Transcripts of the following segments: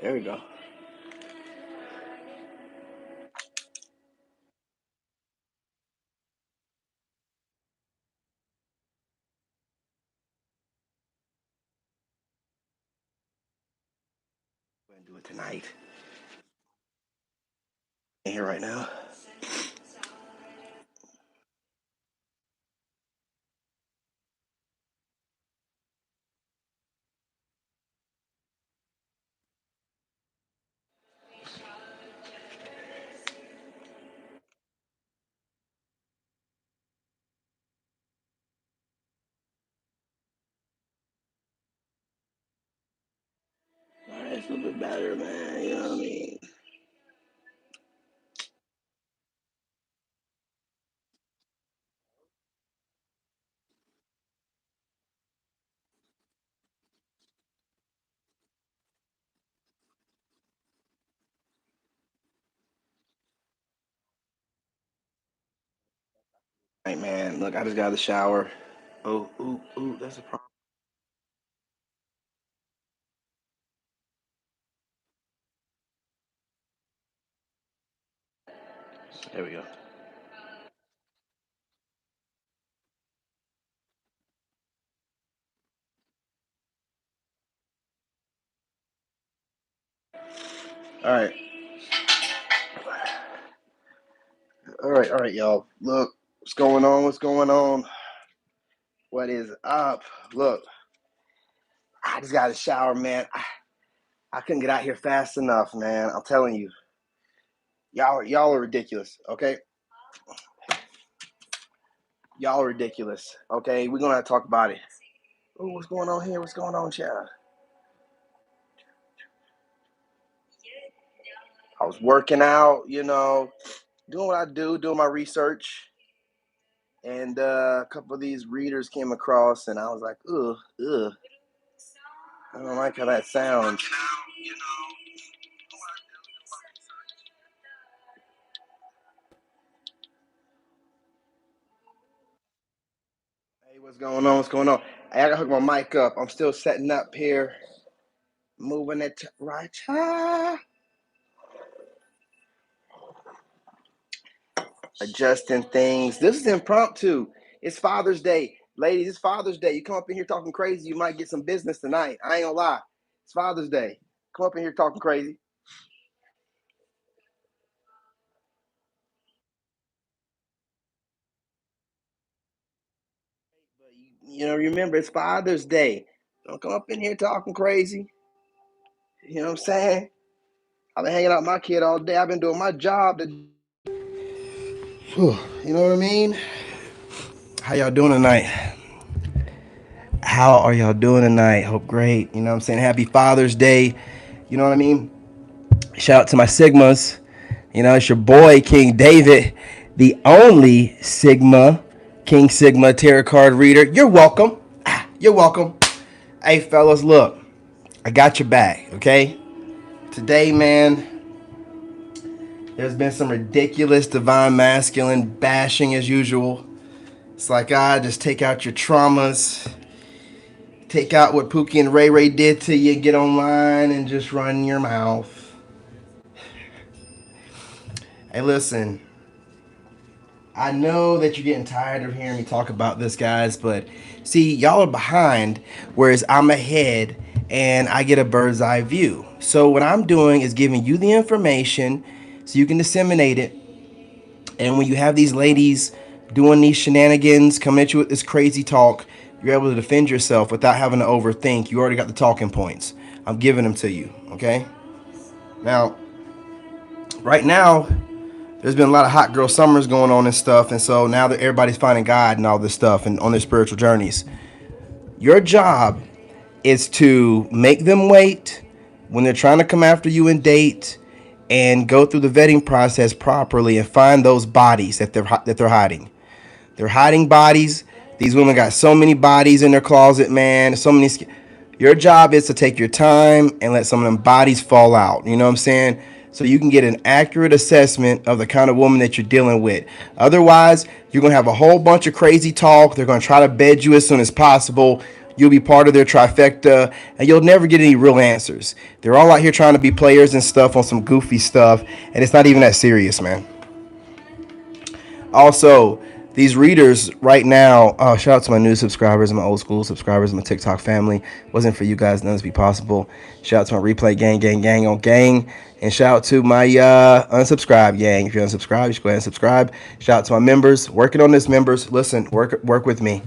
There we go. We're gonna do it tonight. In here right now. All right, it's a little bit better, man. You know what I mean? Hey, man. Look, I just got out of the shower. Oh, ooh, ooh, that's a problem. There we go. All right. All right, y'all. Look, what's going on? What's going on? What is up? Look, I just got out of the shower, man. I couldn't get out here fast enough, man. I'm telling you, y'all are ridiculous. Okay, y'all are ridiculous. Okay, we're gonna have to talk about it. Oh, what's going on here? What's going on, child? I was working out, doing what I do, doing my research, and a couple of these readers came across, and I was like, ugh, ugh. I don't like how that sounds. Hey, what's going on? What's going on? Hey, I gotta hook my mic up. I'm still setting up here, moving it to right. Adjusting things. This is impromptu. It's Father's Day. Ladies, it's Father's Day. You come up in here talking crazy, you might get some business tonight. I ain't gonna lie. It's Father's Day. Come up in here talking crazy. But remember, it's Father's Day. Don't come up in here talking crazy. You know what I'm saying? I've been hanging out with my kid all day. I've been doing my job. You know what I mean? How y'all doing tonight? How are y'all doing tonight? Hope great. You know what I'm saying? Happy Father's Day. You know what I mean? Shout out to my Sigmas. It's your boy, King David, the only Sigma, King Sigma tarot card reader. You're welcome. You're welcome. Hey, fellas, look, I got your back, okay? Today, man, there's been some ridiculous divine masculine bashing as usual. It's like, just take out your traumas, take out what Pookie and Ray Ray did to you, get online and just run your mouth. Hey, listen, I know that you're getting tired of hearing me talk about this, guys, but see, y'all are behind, whereas I'm ahead and I get a bird's eye view. So, what I'm doing is giving you the information so you can disseminate it. And when you have these ladies doing these shenanigans, coming at you with this crazy talk, you're able to defend yourself without having to overthink. You already got the talking points. I'm giving them to you, okay? Now, right now, there's been a lot of hot girl summers going on and stuff, and so now that everybody's finding God and all this stuff and on their spiritual journeys, your job is to make them wait when they're trying to come after you and date, and go through the vetting process properly and find those bodies that they're hiding. They're hiding bodies. These women got so many bodies in their closet, man. So many. Your job is to take your time and let some of them bodies fall out. You know what I'm saying? So you can get an accurate assessment of the kind of woman that you're dealing with. Otherwise, you're going to have a whole bunch of crazy talk. They're going to try to bed you as soon as possible. You'll be part of their trifecta, and you'll never get any real answers. They're all out here trying to be players and stuff on some goofy stuff, and it's not even that serious, man. Also, these readers right now, shout out to my new subscribers and my old school subscribers, my TikTok family. Wasn't for you guys, none of this be possible. Shout out to my replay gang on gang. And shout out to my unsubscribe gang. If you're unsubscribed, you should go ahead and subscribe. Shout out to my members. Working on this, members. Listen, work with me.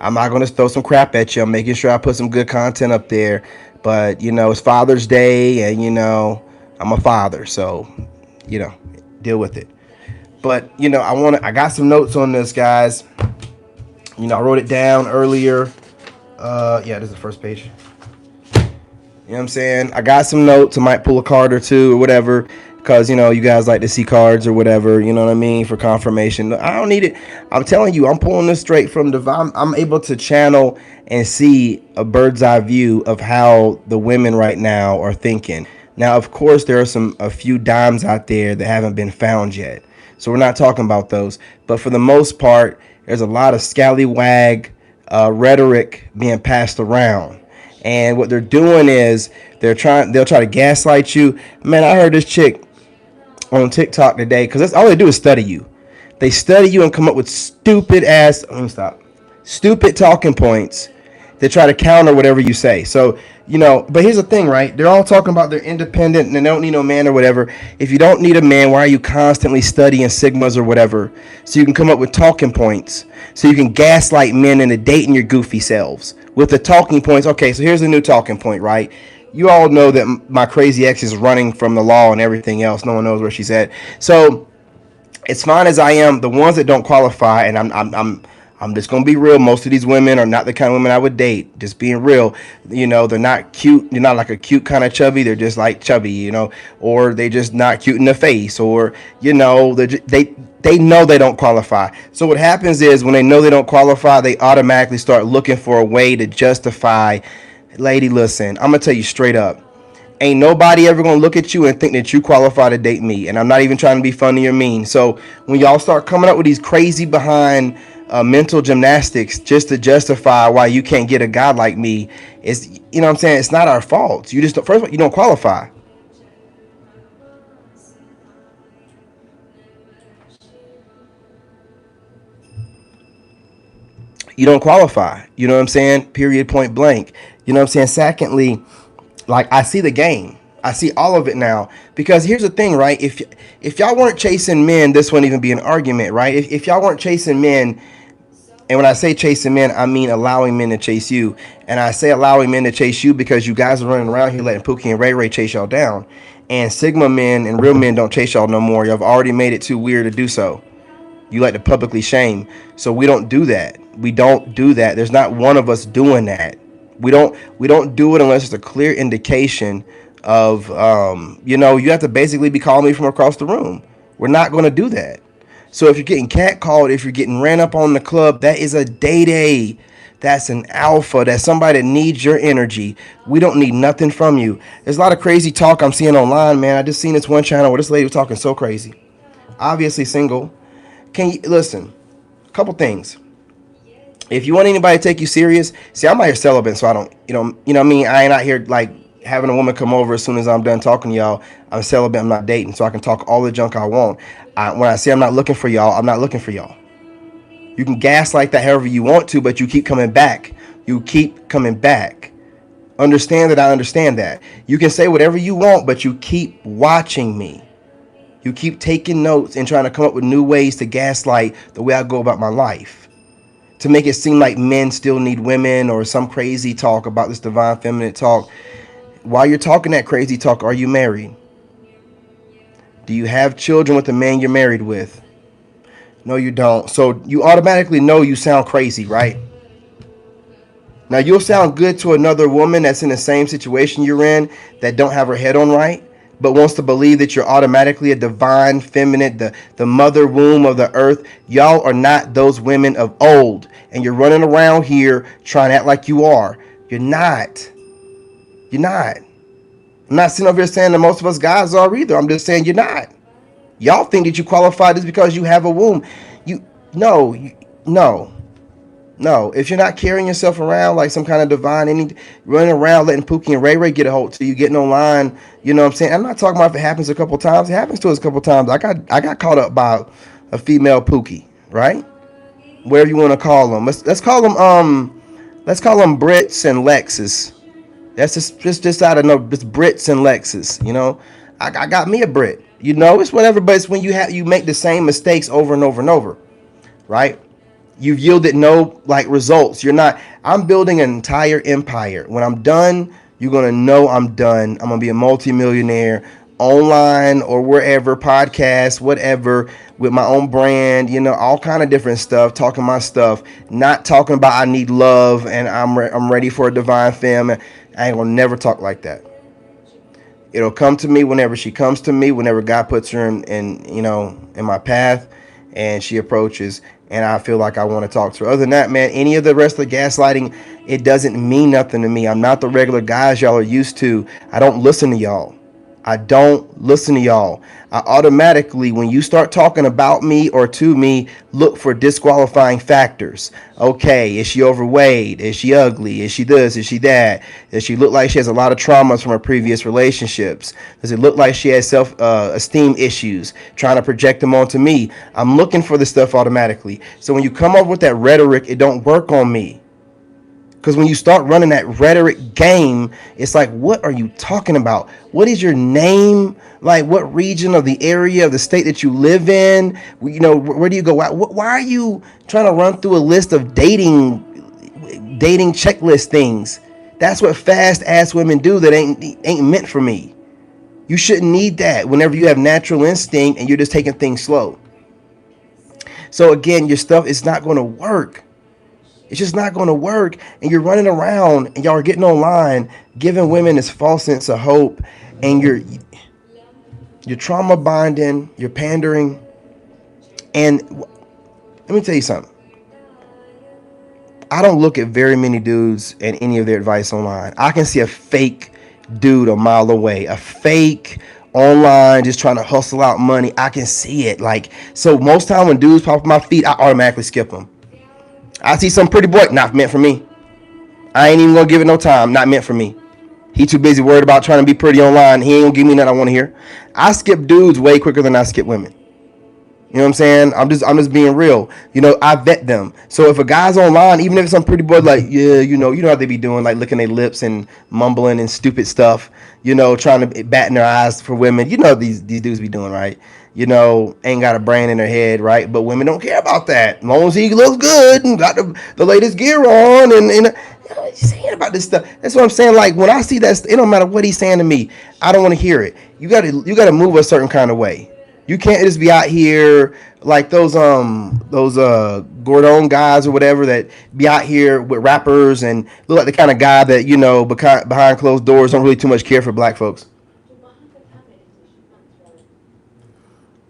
I'm not going to throw some crap at you. I'm making sure I put some good content up there. But, it's Father's Day, and, I'm a father. So, deal with it. But, I got some notes on this, guys. I wrote it down earlier. Yeah, this is the first page. You know what I'm saying? I got some notes. I might pull a card or two or whatever, because, you guys like to see cards or whatever, you know what I mean, for confirmation. I don't need it. I'm telling you, I'm pulling this straight from divine. I'm able to channel and see a bird's eye view of how the women right now are thinking. Now, of course, there are a few dimes out there that haven't been found yet. So we're not talking about those. But for the most part, there's a lot of scallywag rhetoric being passed around. And what they're doing is they'll try to gaslight you. Man, I heard this chick on TikTok today, because that's all they do is study you. They study you and come up with stupid talking points that try to counter whatever you say. So, but here's the thing, right? They're all talking about they're independent and they don't need no man or whatever. If you don't need a man, why are you constantly studying sigmas or whatever? So you can come up with talking points. So you can gaslight men into dating your goofy selves with the talking points. Okay, so here's a new talking point, right? You all know that my crazy ex is running from the law and everything else. No one knows where she's at. So it's fine as I am. The ones that don't qualify, and I'm just gonna be real. Most of these women are not the kind of women I would date. Just being real, they're not cute. They're not like a cute kind of chubby. They're just like chubby, or they just not cute in the face, or they know they don't qualify. So what happens is when they know they don't qualify, they automatically start looking for a way to justify. Lady, listen, I'm gonna tell you straight up. Ain't nobody ever gonna look at you and think that you qualify to date me. And I'm not even trying to be funny or mean. So when y'all start coming up with these crazy behind mental gymnastics just to justify why you can't get a guy like me, it's, what I'm saying, it's not our fault. You just, first of all, you don't qualify. You don't qualify. You know what I'm saying? Period, point blank. You know what I'm saying? Secondly, like, I see the game. I see all of it now. Because here's the thing, right? If y'all weren't chasing men, this wouldn't even be an argument, right? If y'all weren't chasing men, and when I say chasing men, I mean allowing men to chase you. And I say allowing men to chase you because you guys are running around here letting Pookie and Ray Ray chase y'all down. And Sigma men and real men don't chase y'all no more. Y'all have already made it too weird to do so. You like to publicly shame. So we don't do that. We don't do that. There's not one of us doing that. We don't do it unless it's a clear indication of, you have to basically be calling me from across the room. We're not going to do that. So if you're getting catcalled, if you're getting ran up on the club, that is a day. That's an alpha. That's somebody that needs your energy. We don't need nothing from you. There's a lot of crazy talk I'm seeing online, man. I just seen this one channel where this lady was talking so crazy. Obviously single. Can you listen? A couple things. If you want anybody to take you serious, see, I'm out here celibate, so I don't, what I mean? I ain't out here like having a woman come over as soon as I'm done talking to y'all. I'm celibate, I'm not dating, so I can talk all the junk I want. When I say I'm not looking for y'all, I'm not looking for y'all. You can gaslight that however you want to, but you keep coming back. You keep coming back. Understand that I understand that. You can say whatever you want, but you keep watching me. You keep taking notes and trying to come up with new ways to gaslight the way I go about my life. To make it seem like men still need women or some crazy talk about this divine feminine talk. While you're talking that crazy talk, are you married? Do you have children with the man you're married with? No, you don't. So you automatically know you sound crazy, right? Now, you'll sound good to another woman that's in the same situation you're in that don't have her head on right, but wants to believe that you're automatically a divine feminine, the mother womb of the earth. Y'all are not those women of old. And you're running around here trying to act like you are. You're not. You're not. I'm not sitting over here saying that most of us guys are either. I'm just saying you're not. Y'all think that you qualified just because you have a womb. No. No, if you're not carrying yourself around like some kind of divine, any running around letting Pookie and Ray Ray get a hold to you, getting online, you know what I'm saying? I'm not talking about if it happens a couple times. It happens to us a couple times. I got caught up by a female Pookie, right? Whatever you want to call them. Let's call them Brits and Lexus. That's just out of no, just Brits and Lexus. You know, I got me a Brit. You know, it's whatever, but it's when you make the same mistakes over and over and over, right? You've yielded no like results. You're not. I'm building an entire empire. When I'm done, you're gonna know I'm done. I'm gonna be a multimillionaire online or wherever, podcast, whatever, with my own brand. You know, all kind of different stuff. Talking my stuff, not talking about I need love and I'm ready for a divine femme. I ain't gonna never talk like that. It'll come to me whenever she comes to me, whenever God puts her in my path and she approaches and I feel like I want to talk to her. Other than that, man, any of the rest of the gaslighting, it doesn't mean nothing to me. I'm not the regular guys y'all are used to. I don't listen to y'all. I don't listen to y'all. I automatically, when you start talking about me or to me, look for disqualifying factors. Okay, is she overweight? Is she ugly? Is she this? Is she that? Does she look like she has a lot of traumas from her previous relationships? Does it look like she has self-esteem issues, trying to project them onto me? I'm looking for this stuff automatically. So when you come up with that rhetoric, it don't work on me. Because when you start running that rhetoric game, it's like, what are you talking about? What is your name? Like, what region of the area of the state that you live in? You know, where do you go? Why are you trying to run through a list of dating checklist things? That's what fast ass women do that ain't meant for me. You shouldn't need that whenever you have natural instinct and you're just taking things slow. So again, your stuff is not going to work. It's just not going to work. And you're running around and y'all are getting online, giving women this false sense of hope. And you're trauma bonding, you're pandering. And let me tell you something. I don't look at very many dudes and any of their advice online. I can see a fake dude a mile away, a fake online just trying to hustle out money. I can see it. Like, so most time when dudes pop up my feed, I automatically skip them. I see some pretty boy, not meant for me. I ain't even gonna give it no time, not meant for me. He too busy worried about trying to be pretty online. He ain't gonna give me nothing I want to hear. I skip dudes way quicker than I skip women. You know what I'm saying? I'm just being real. You know, I vet them. So if a guy's online, even if it's some pretty boy, like, yeah, you know how they be doing, like licking their lips and mumbling and stupid stuff, you know, trying to bat in their eyes for women. You know these dudes be doing, right? You know, ain't got a brain in their head, right? But women don't care about that. As long as he looks good and got the latest gear on and you know, he's saying about this stuff. That's what I'm saying. Like when I see that, it don't matter what he's saying to me. I don't want to hear it. You gotta move a certain kind of way. You can't just be out here like those Gordon guys or whatever that be out here with rappers and look like the kind of guy that, you know, behind closed doors don't really too much care for black folks.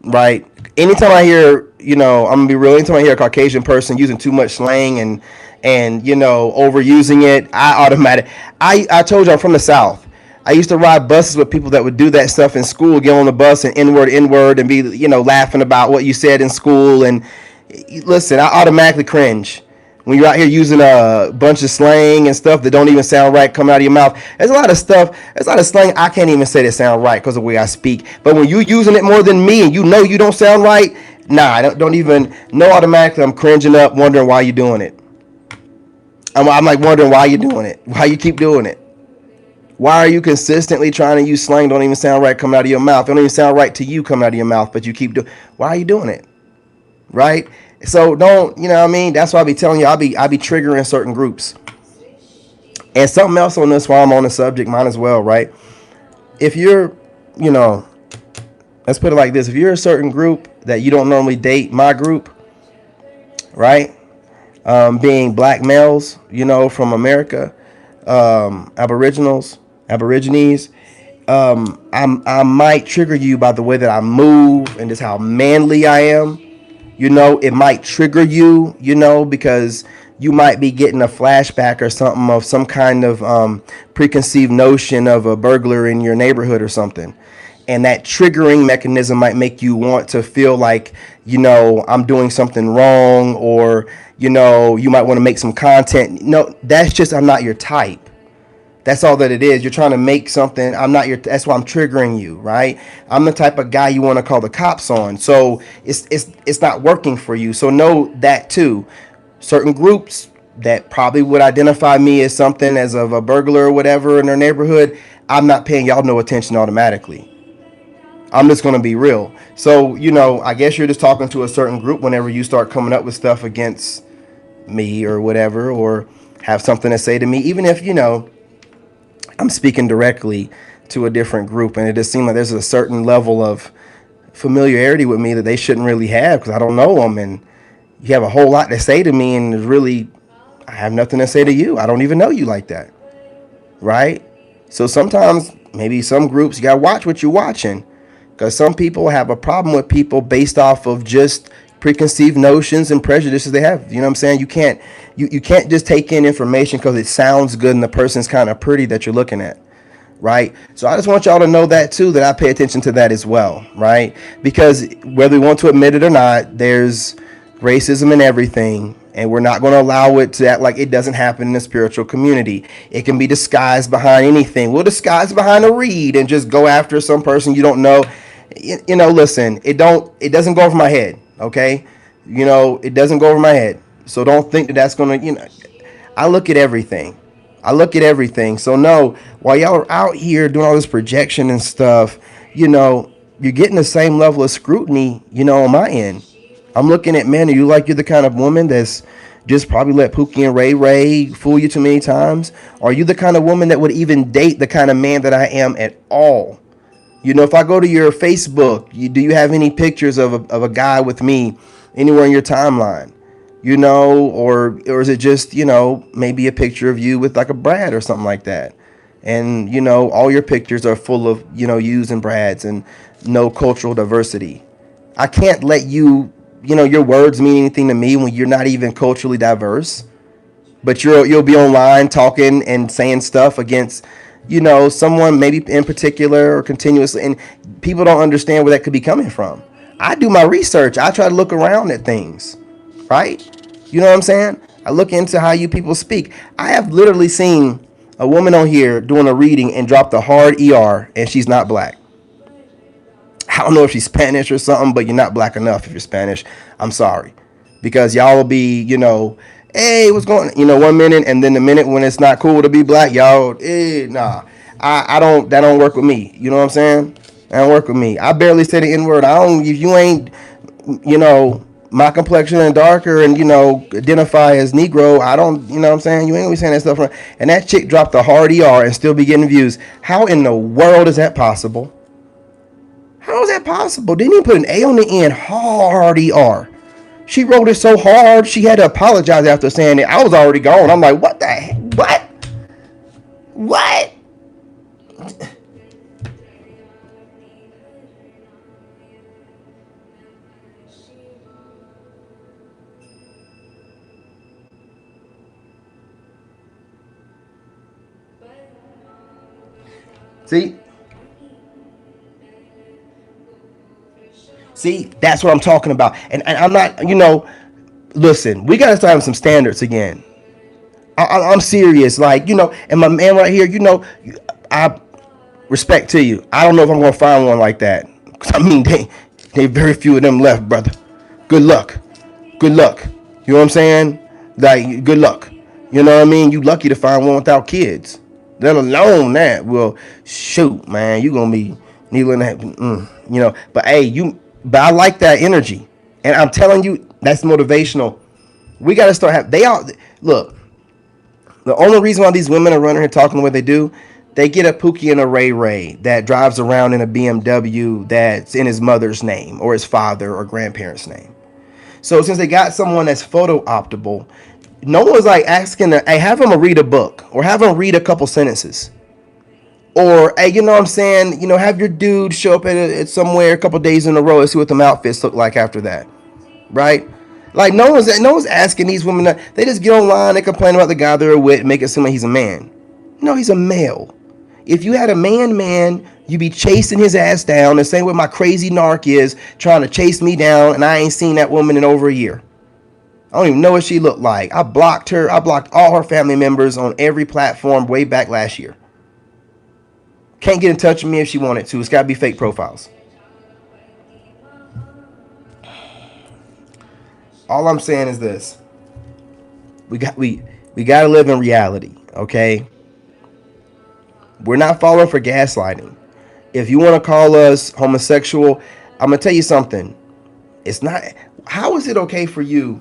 Right? Anytime I hear, you know, I'm gonna be real, anytime I hear a Caucasian person using too much slang and you know, overusing it, I told you I'm from the South. I used to ride buses with people that would do that stuff in school, get on the bus and N-word, and be, you know, laughing about what you said in school. And listen, I automatically cringe when you're out here using a bunch of slang and stuff that don't even sound right coming out of your mouth. There's a lot of slang I can't even say that sound right because of the way I speak. But when you using it more than me and you know you don't sound right, nah, I don't even know automatically. I'm cringing up, wondering why you're doing it. I'm like wondering why you're doing it, why you keep doing it. Why are you consistently trying to use slang? Don't even sound right coming out of your mouth. Don't even sound right to you coming out of your mouth, but you keep doing. Why are you doing it? Right? So don't, you know what I mean? That's why I be telling you, I be triggering certain groups. And something else on this while I'm on the subject, mine as well, right? If you're, you know, let's put it like this. If you're a certain group that you don't normally date, my group, right? Being black males, you know, from America, Aborigines, I might trigger you by the way that I move and just how manly I am. You know, it might trigger you, you know, because you might be getting a flashback or something of some kind of preconceived notion of a burglar in your neighborhood or something. and that triggering mechanism might make you want to feel like, I'm doing something wrong, or, you might want to make some content. No, that's just, I'm not your type. That's all that it is. You're trying to make something. I'm not your. That's why I'm triggering you, right? I'm the type of guy you want to call the cops on. So it's not working for you. So know that too. Certain groups that probably would identify me as something, as of a burglar or whatever in their neighborhood, I'm not paying y'all no attention automatically. I'm just gonna be real. So I guess you're just talking to a certain group whenever you start coming up with stuff against me or whatever, or have something to say to me, even if I'm speaking directly to a different group, and it just seems like there's a certain level of familiarity with me that they shouldn't really have, because I don't know them, and you have a whole lot to say to me, and really, I have nothing to say to you. I don't even know you like that, right? So sometimes, maybe some groups, you gotta watch what you're watching, because some people have a problem with people based off of just preconceived notions and prejudices they have. You know what I'm saying? You can't just take in information because it sounds good and the person's kind of pretty that you're looking at, right? So I just want y'all to know that too, that I pay attention to that as well, right? Because whether we want to admit it or not, there's racism in everything, and we're not going to allow it to act like it doesn't happen in the spiritual community. It can be disguised behind anything. We'll disguise behind a reed and just go after some person you don't know. Listen, it doesn't go over my head. Okay, it doesn't go over my head. So don't think that that's gonna. I look at everything. So no, while y'all are out here doing all this projection and stuff, you're getting the same level of scrutiny. On my end, I'm looking at, man, are you like, you're the kind of woman that's just probably let Pookie and Ray Ray fool you too many times? Or are you the kind of woman that would even date the kind of man that I am at all? If I go to your Facebook, do you have any pictures of a guy with me anywhere in your timeline? Or is it just, maybe a picture of you with like a Brad or something like that? And, all your pictures are full of, yous and Brads and no cultural diversity. I can't let you, your words mean anything to me when you're not even culturally diverse. But you'll be online talking and saying stuff against someone maybe in particular or continuously, and people don't understand where that could be coming from. I do my research. I try to look around at things, right? You know what I'm saying? I look into how you people speak. I have literally seen a woman on here doing a reading and dropped a hard ER, and she's not black. I don't know if she's Spanish or something, but you're not black enough if you're Spanish. I'm sorry. Because y'all will be, hey, what's going on? 1 minute, and then the minute when it's not cool to be black, y'all, nah. I don't, that don't work with me. You know what I'm saying? That don't work with me. I barely say the N-word. If you ain't, my complexion and darker and, identify as Negro, I don't, what I'm saying? You ain't gonna be saying that stuff. And that chick dropped a hard ER and still be getting views. How in the world is that possible? How is that possible? Didn't even put an A on the end. Hard ER. She wrote it so hard, she had to apologize after saying it. I was already gone. I'm like, what the heck? What? See, that's what I'm talking about. And I'm not, listen, we got to start having some standards again. I'm serious. Like, and my man right here, I respect to you. I don't know if I'm going to find one like that. Because, they very few of them left, brother. Good luck. Good luck. You know what I'm saying? Like, good luck. You know what I mean? You lucky to find one without kids. Let alone that. Well, shoot, man, you going to be needling that, But, hey, but I like that energy. And I'm telling you, that's motivational. We got to start look, the only reason why these women are running here talking the way they do, they get a Pookie and a Ray Ray that drives around in a BMW that's in his mother's name or his father or grandparents' name. So since they got someone that's photo optable, no one's like asking, hey, have them read a book or have them read a couple sentences. Or, hey, you know what I'm saying? Have your dude show up at somewhere a couple days in a row and see what them outfits look like after that. Right? Like, no one's asking these women. They just get online, they complain about the guy they're with, make it seem like he's a man. No, he's a male. If you had a man, you be chasing his ass down the same way my crazy narc is trying to chase me down, and I ain't seen that woman in over a year. I don't even know what she looked like. I blocked her. I blocked all her family members on every platform way back last year. Can't get in touch with me if she wanted to. It's got to be fake profiles. All I'm saying is this. We got to live in reality, okay? We're not falling for gaslighting. If you want to call us homosexual, I'm going to tell you something. It's not. How is it okay for you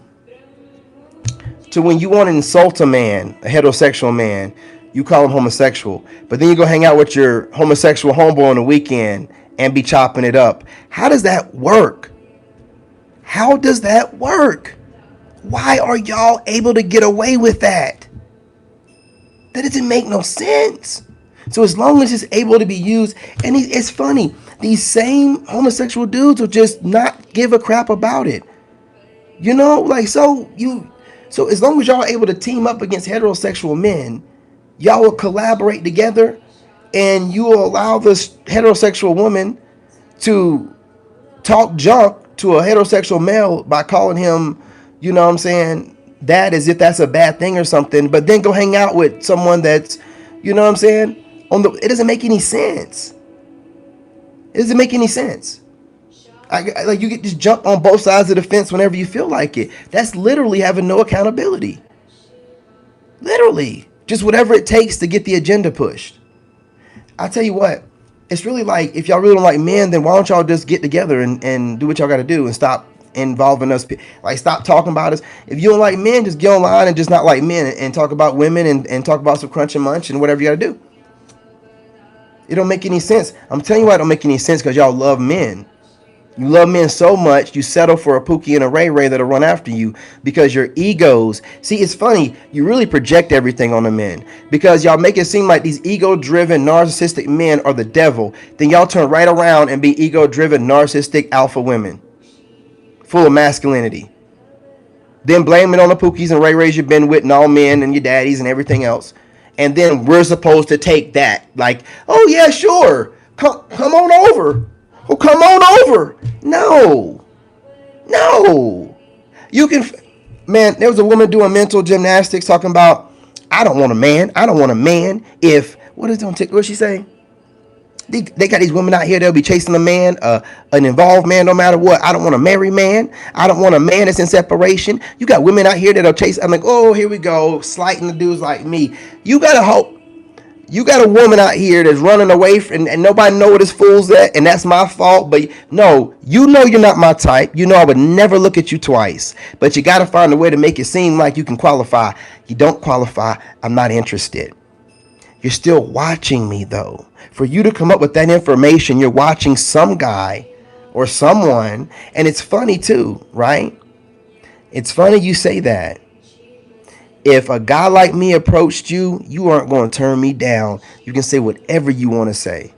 to, when you want to insult a man, a heterosexual man, you call him homosexual, but then you go hang out with your homosexual homeboy on the weekend and be chopping it up? How does that work? How does that work? Why are y'all able to get away with that? That doesn't make no sense. So as long as it's able to be used, and it's funny, these same homosexual dudes will just not give a crap about it. You know, like, so as long as y'all are able to team up against heterosexual men, y'all will collaborate together, and you will allow this heterosexual woman to talk junk to a heterosexual male by calling him, you know what I'm saying, that, as if that's a bad thing or something, but then go hang out with someone that's, you know what I'm saying, it doesn't make any sense. It doesn't make any sense. Like, you get just jump on both sides of the fence whenever you feel like it. That's literally having no accountability. Literally. Just whatever it takes to get the agenda pushed. I tell you what, it's really like, if y'all really don't like men, then why don't y'all just get together and do what y'all got to do and stop involving us. Like, stop talking about us. If you don't like men, just get online and just not like men and talk about women and talk about some crunch and munch and whatever you got to do. It don't make any sense. I'm telling you why it don't make any sense, because y'all love men. You love men so much, you settle for a Pookie and a Ray Ray that'll run after you because your egos. See, it's funny. You really project everything on the men because y'all make it seem like these ego-driven, narcissistic men are the devil. Then y'all turn right around and be ego-driven, narcissistic alpha women full of masculinity. Then blame it on the Pookies and Ray Rays you've been with and all men and your daddies and everything else. And then we're supposed to take that. Like, oh, yeah, sure. Come on over. Oh, come on over. No. You can, man, there was a woman doing mental gymnastics talking about, I don't want a man. I don't want a man if, what is on TikTok? What's she saying? They got these women out here, they'll be chasing a man, an involved man, no matter what. I don't want a married man. I don't want a man that's in separation. You got women out here that'll chase. I'm like, oh, here we go, slighting the dudes like me. You got to hope. You got a woman out here that's running away from, and nobody know what this fool's at, and that's my fault. But no, you know you're not my type. You know I would never look at you twice. But you got to find a way to make it seem like you can qualify. You don't qualify. I'm not interested. You're still watching me, though. For you to come up with that information, you're watching some guy or someone. And it's funny, too, right? It's funny you say that. If a guy like me approached you, you aren't going to turn me down. You can say whatever you want to say.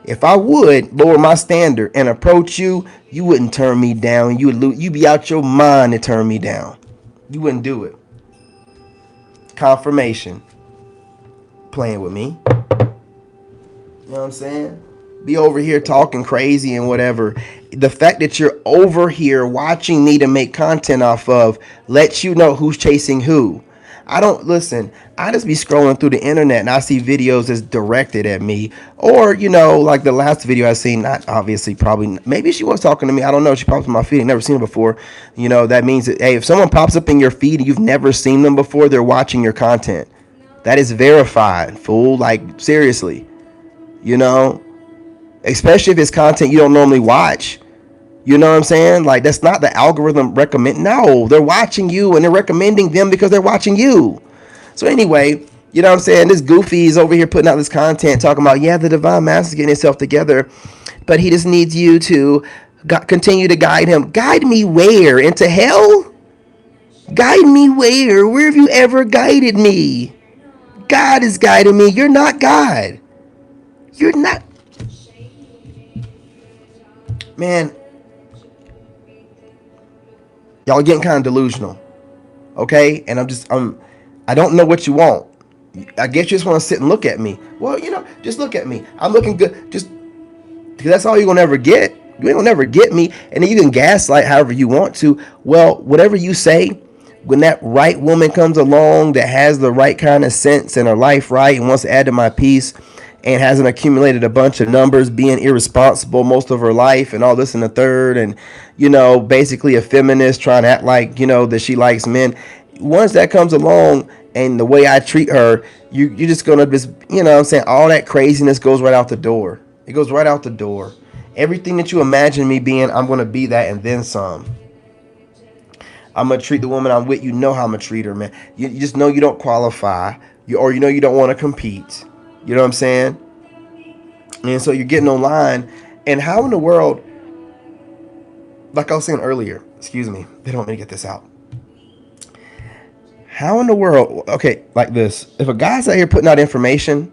If I would lower my standard and approach you, you wouldn't turn me down. You'd be out your mind to turn me down. You wouldn't do it. Confirmation. Playing with me. You know what I'm saying? Be over here talking crazy and whatever. The fact that you're over here watching me to make content off of lets you know who's chasing who. I just be scrolling through the internet and I see videos that's directed at me. Or, you know, like the last video I seen, not obviously, probably, maybe she was talking to me. I don't know. She pops in my feed. I've never seen her before. You know, that means that, hey, if someone pops up in your feed and you've never seen them before, they're watching your content. That is verified, fool. Like, seriously. You know, especially if it's content you don't normally watch. You know what I'm saying? Like, that's not the algorithm recommend. No, they're watching you and they're recommending them because they're watching you. So anyway, you know what I'm saying? This goofy is over here putting out this content talking about, yeah, the divine master's getting himself together, but he just needs you to continue to guide him. Guide me where? Into hell? Guide me where? Where have you ever guided me? God is guiding me. You're not God. You're not. Man, y'all getting kind of delusional. Okay? And I don't know what you want. I guess you just want to sit and look at me. Well, just look at me. I'm looking good. Just because that's all you're gonna ever get. You ain't gonna never get me. And then you can gaslight however you want to. Well, whatever you say, when that right woman comes along that has the right kind of sense in her life, right, and wants to add to my piece, and hasn't accumulated a bunch of numbers, being irresponsible most of her life, and all this and the third, and basically a feminist trying to act like that she likes men. Once that comes along, and the way I treat her, you're just gonna just what I'm saying, all that craziness goes right out the door. It goes right out the door. Everything that you imagine me being, I'm gonna be that and then some. I'm gonna treat the woman I'm with. You know how I'm gonna treat her, man. You just know you don't qualify, or you don't want to compete. You know what I'm saying? And so you're getting online, and how in the world, like I was saying earlier, excuse me, they don't want me to get this out. How in the world, okay, like this, if a guy's out here putting out information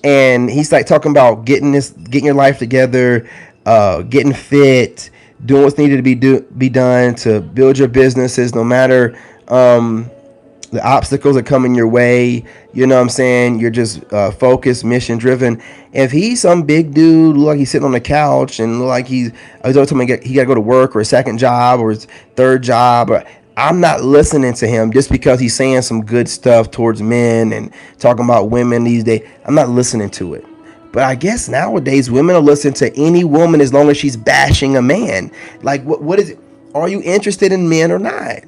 and he's like talking about getting your life together, getting fit, doing what's needed to be done to build your businesses, no matter the obstacles that come in your way. You know what I'm saying? You're just focused, mission driven. If he's some big dude, look like he's sitting on the couch and look like he's always telling me he got to go to work or a second job or his third job, I'm not listening to him just because he's saying some good stuff towards men and talking about women these days. I'm not listening to it. But I guess nowadays women will listen to any woman as long as she's bashing a man. Like, what is it? Are you interested in men or not?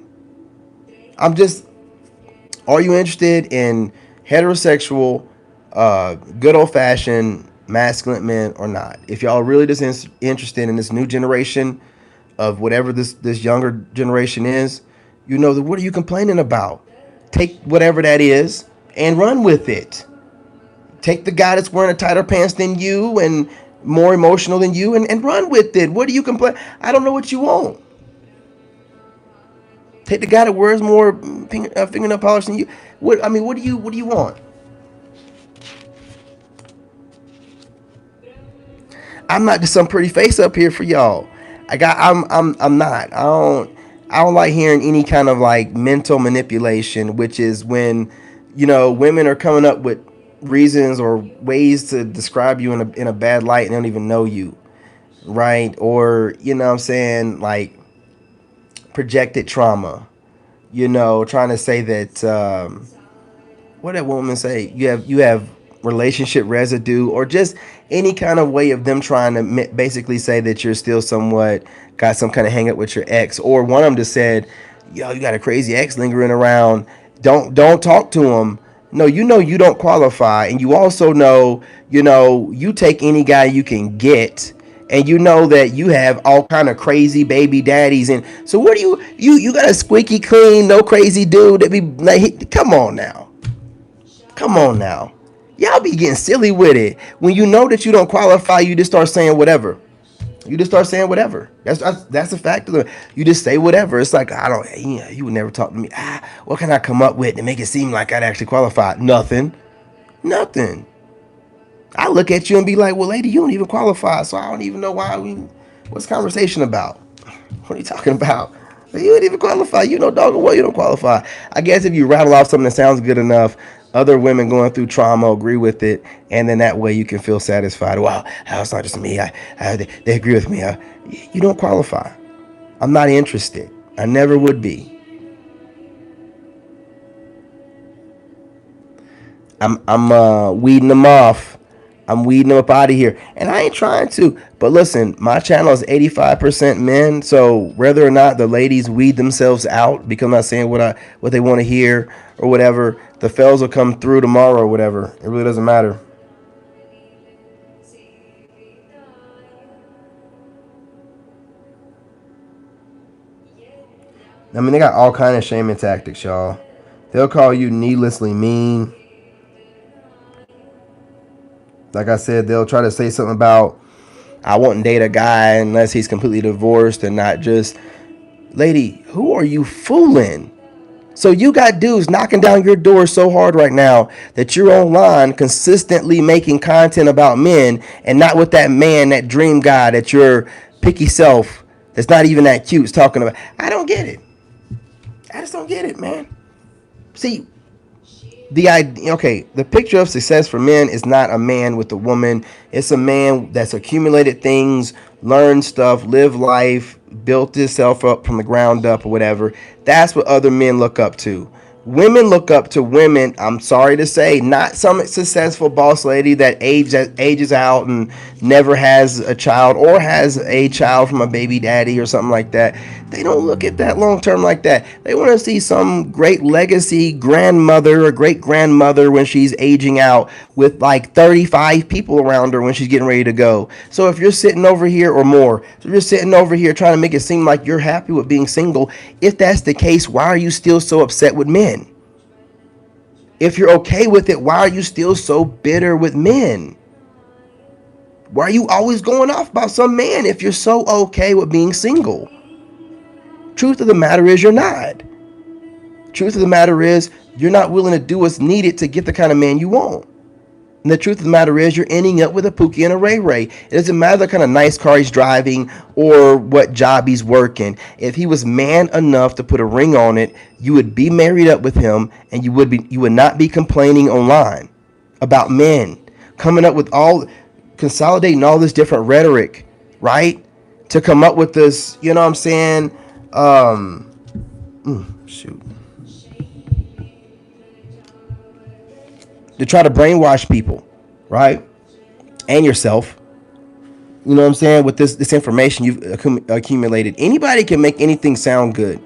Are you interested in heterosexual, good old fashioned masculine men or not? If y'all are really just interested in this new generation of whatever this younger generation is, what are you complaining about? Take whatever that is and run with it. Take the guy that's wearing a tighter pants than you and more emotional than you and run with it. What do you complain? I don't know what you want. Take the guy that wears more fingernail polish than you. What do you want? I'm not just some pretty face up here for y'all. I'm not. I don't like hearing any kind of like mental manipulation, which is when women are coming up with reasons or ways to describe you in a bad light and they don't even know you, right? Or what I'm saying, like projected trauma, trying to say that what that woman say, you have relationship residue, or just any kind of way of them trying to basically say that you're still somewhat got some kind of hang up with your ex. Or one of them just said, yo, you got a crazy ex lingering around, don't talk to him. No, you don't qualify, and you also know you take any guy you can get, and you know that you have all kind of crazy baby daddies. And so what do you got a squeaky clean, no crazy dude that be like, come on now, y'all be getting silly with it. When you know that you don't qualify, you just start saying whatever. That's a fact of it. You just say whatever. It's like, I don't, you would never talk to me. What can I come up with to make it seem like I'd actually qualify? Nothing. I look at you and be like, well, lady, you don't even qualify, so I don't even know what's the conversation about? What are you talking about? You don't even qualify. Dog or what, you don't qualify. I guess if you rattle off something that sounds good enough, other women going through trauma agree with it, and then that way you can feel satisfied. Wow, it's not just me. They agree with me. You don't qualify. I'm not interested. I never would be. I'm weeding them off. I'm weeding them up out of here. And I ain't trying to. But listen, my channel is 85% men. So whether or not the ladies weed themselves out because I'm not saying what they want to hear or whatever, the fellas will come through tomorrow or whatever. It really doesn't matter. I mean, they got all kind of shaming tactics, y'all. They'll call you needlessly mean. Like I said, they'll try to say something about, I wouldn't date a guy unless he's completely divorced and not just. Lady, who are you fooling? So you got dudes knocking down your door so hard right now that you're online consistently making content about men and not with that man, that dream guy that your picky self that's not even that cute is talking about. I don't get it. I just don't get it, man. See, The idea, okay, the picture of success for men is not a man with a woman. It's a man that's accumulated things, learned stuff, lived life, built himself up from the ground up or whatever. That's what other men look up to. Women look up to women, I'm sorry to say, not some successful boss lady that ages out and never has a child or has a child from a baby daddy or something like that. They don't look at that long term like that. They want to see some great legacy grandmother or great grandmother when she's aging out with like 35 people around her when she's getting ready to go. So if you're sitting over here or more, so you're sitting over here trying to make it seem like you're happy with being single, if that's the case, why are you still so upset with men? If you're okay with it, why are you still so bitter with men? Why are you always going off about some man if you're so okay with being single? Truth of the matter is you're not. Truth of the matter is you're not willing to do what's needed to get the kind of man you want. And the truth of the matter is you're ending up with a Pookie and a Ray Ray. It doesn't matter the kind of nice car he's driving or what job he's working. If he was man enough to put a ring on it, you would be married up with him, and you would not be complaining online about men coming up with consolidating all this different rhetoric, right? To come up with this, you know what I'm saying? Shoot. To try to brainwash people, right? And yourself. You know what I'm saying? With this information you've accumulated. Anybody can make anything sound good.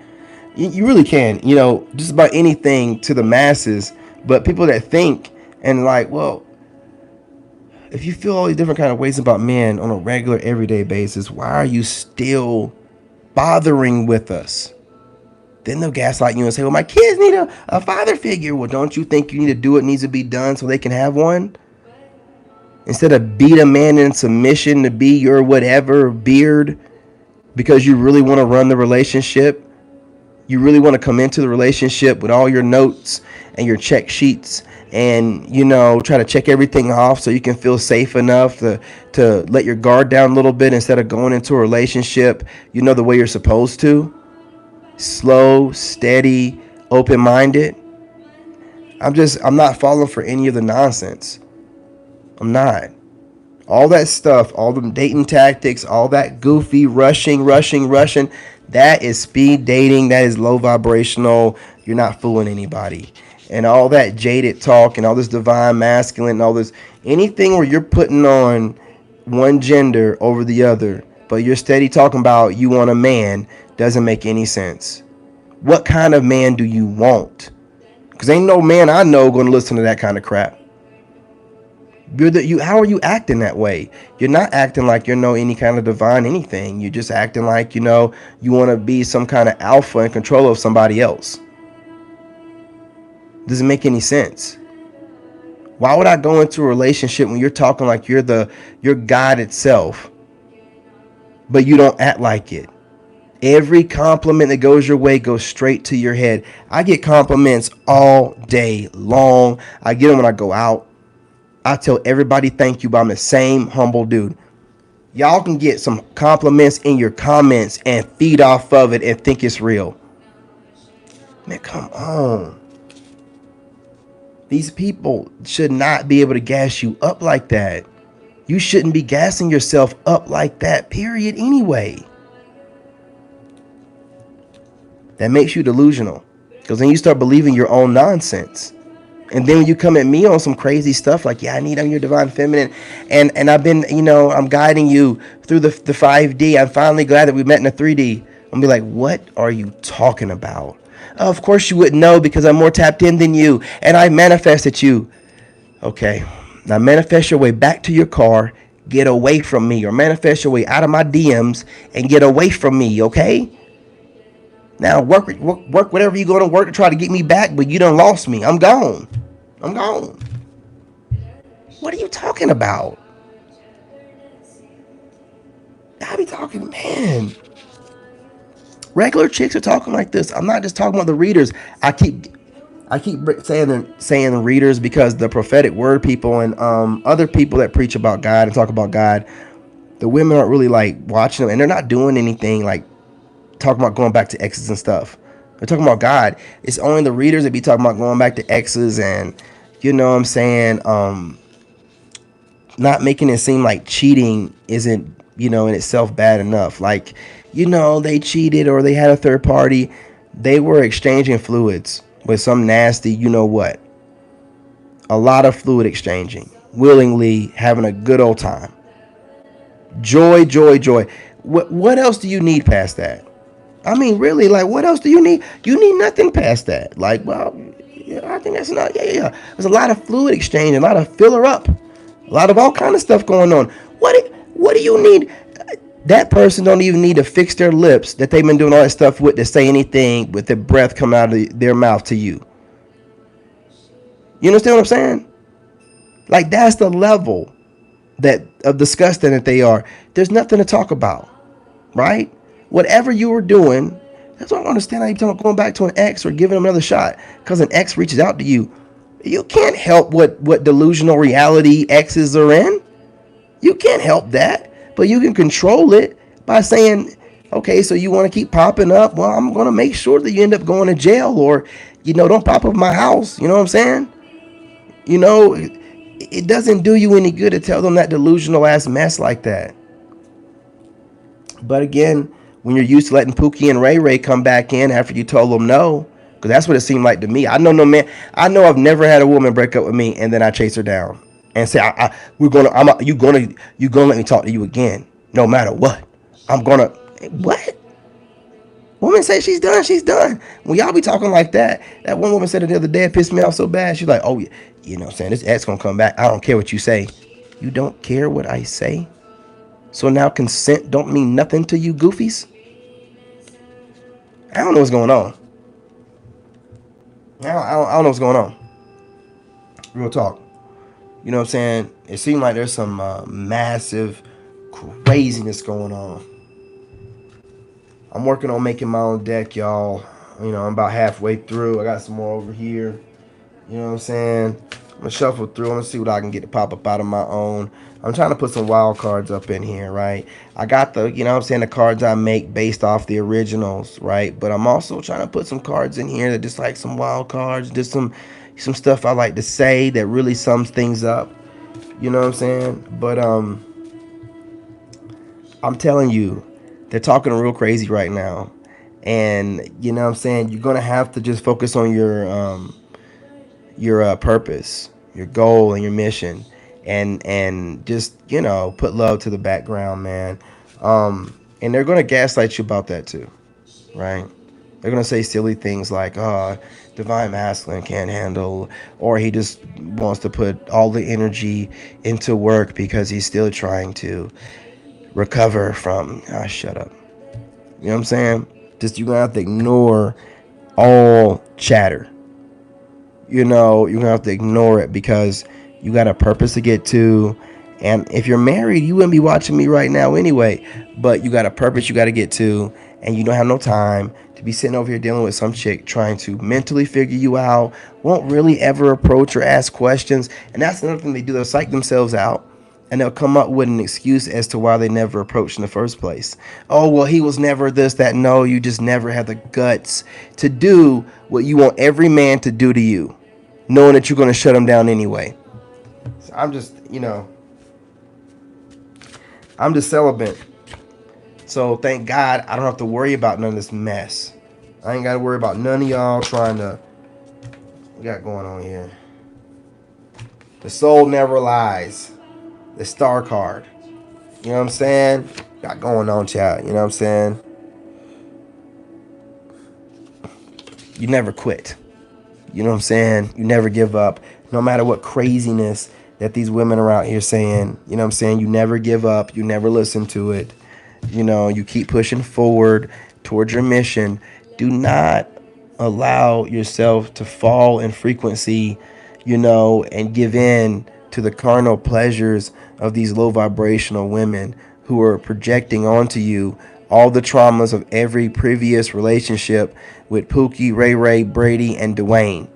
You really can. You know, just about anything to the masses. But people that think and like, well, if you feel all these different kind of ways about men on a regular, everyday basis, why are you still bothering with us? Then they'll gaslight you and say, well, my kids need a father figure. Well, don't you think you need to do what needs to be done so they can have one? Instead of beat a man in submission to be your whatever beard because you really want to run the relationship. You really want to come into the relationship with all your notes and your check sheets and, you know, try to check everything off so you can feel safe enough to let your guard down a little bit instead of going into a relationship, you know, the way you're supposed to. Slow, steady, open-minded. I'm not falling for any of the nonsense. I'm not. All that stuff, all the dating tactics, all that goofy rushing, that is speed dating. That is low vibrational. You're not fooling anybody. And all that jaded talk and all this divine masculine and all this, anything where you're putting on one gender over the other, but you're steady talking about you want a man, doesn't make any sense. What kind of man do you want? Because ain't no man I know going to listen to that kind of crap. How are you acting that way? You're not acting like you know any kind of divine anything. You're just acting like, you know, you want to be some kind of alpha in control of somebody else. Doesn't make any sense. Why would I go into a relationship when you're talking like you're God itself, but you don't act like it? Every compliment that goes your way goes straight to your head. I get compliments all day long. I get them when I go out. I tell everybody thank you, but I'm the same humble dude. Y'all can get some compliments in your comments and feed off of it and think it's real. Man, come on. These people should not be able to gas you up like that. You shouldn't be gassing yourself up like that, period, anyway. That makes you delusional. Because then you start believing your own nonsense. And then when you come at me on some crazy stuff like, yeah, I need on your divine feminine. And I've been, you know, I'm guiding you through the 5D. I'm finally glad that we met in the 3D. I'm be like, what are you talking about? Of course you wouldn't know because I'm more tapped in than you. And I manifested you. Okay. Now manifest your way back to your car. Get away from me. Or manifest your way out of my DMs and get away from me. Okay. Now work whatever you're going to work to try to get me back, but you done lost me. I'm gone. What are you talking about? I be talking, man. Regular chicks are talking like this. I'm not just talking about the readers. I keep saying the readers because the prophetic word people and other people that preach about God and talk about God, the women aren't really like watching them, and they're not doing anything like talking about going back to exes and stuff. We're talking about God. It's only the readers that be talking about going back to exes and, you know what I'm saying, not making it seem like cheating isn't, in itself bad enough. Like, they cheated or they had a third party. They were exchanging fluids with some nasty, what? A lot of fluid exchanging, willingly having a good old time. Joy, joy, joy. What else do you need past that? I mean, really, like, what else do you need? You need nothing past that. Like, well, yeah, I think that's not. Yeah, yeah, yeah. There's a lot of fluid exchange, a lot of filler up, a lot of all kind of stuff going on. What do you need? That person don't even need to fix their lips that they've been doing all that stuff with to say anything with the breath coming out of their mouth to you. You understand what I'm saying? Like, that's the level that of disgusting that they are. There's nothing to talk about, right? Whatever you were doing, that's why I don't understand how you talking about going back to an ex or giving them another shot because an ex reaches out to you. You can't help what delusional reality exes are in. You can't help that, but you can control it by saying, okay, so you want to keep popping up? Well, I'm going to make sure that you end up going to jail or, don't pop up my house. You know what I'm saying? It doesn't do you any good to tell them that delusional ass mess like that. But again, when you're used to letting Pookie and Ray Ray come back in after you told them no, because that's what it seemed like to me. I know no man. I know I've never had a woman break up with me and then I chase her down and say, you gonna let me talk to you again, no matter what. I'm gonna what? Woman say she's done. She's done. When y'all be talking like that, that one woman said it the other day, it pissed me off so bad. She's like, oh, you know what I'm saying? This ex gonna come back. I don't care what you say. You don't care what I say? So now consent don't mean nothing to you goofies? I don't know what's going on. I don't know what's going on. Real talk. You know what I'm saying? It seems like there's some massive craziness going on. I'm working on making my own deck, y'all. I'm about halfway through. I got some more over here. You know what I'm saying? I'm gonna shuffle through. I'm gonna see what I can get to pop up out of my own. I'm trying to put some wild cards up in here, right? I got the, the cards I make based off the originals, right? But I'm also trying to put some cards in here that just like some wild cards, just some stuff I like to say that really sums things up. You know what I'm saying? But I'm telling you, they're talking real crazy right now. And you know what I'm saying? You're gonna have to just focus on your purpose, your goal, and your mission, and just put love to the background, man. And they're gonna gaslight you about that too, right? They're gonna say silly things like, "Oh, divine masculine can't handle," or he just wants to put all the energy into work because he's still trying to recover from. Ah, shut up. You know what I'm saying? Just you're gonna have to ignore all chatter. You're gonna have to ignore it because you got a purpose to get to. And if you're married, you wouldn't be watching me right now anyway. But you got a purpose you got to get to, and you don't have no time to be sitting over here dealing with some chick trying to mentally figure you out, won't really ever approach or ask questions. And that's another thing they do. They'll psych themselves out, and they'll come up with an excuse as to why they never approached in the first place. Oh, well, he was never this, that. No, you just never had the guts to do what you want every man to do to you, knowing that you're going to shut him down anyway. So I'm just, I'm just celibate. So thank God I don't have to worry about none of this mess. I ain't got to worry about none of y'all trying to. What we got going on here? The soul never lies. The star card. You know what I'm saying? Got going on, chat. You know what I'm saying? You never quit. You know what I'm saying? You never give up. No matter what craziness that these women are out here saying. You know what I'm saying? You never give up. You never listen to it. You keep pushing forward towards your mission. Do not allow yourself to fall in frequency, and give in to the carnal pleasures of these low vibrational women who are projecting onto you all the traumas of every previous relationship with Pookie, Ray Ray, Brady, and Dwayne.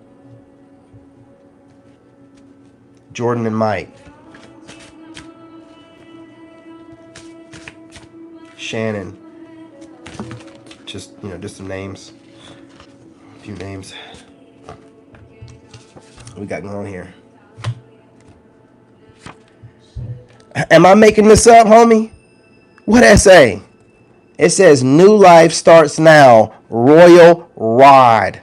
Jordan and Mike. Shannon. Just some names. few names. What we got going on here? Am I making this up, homie? What that say? It says new life starts now. Royal Rod.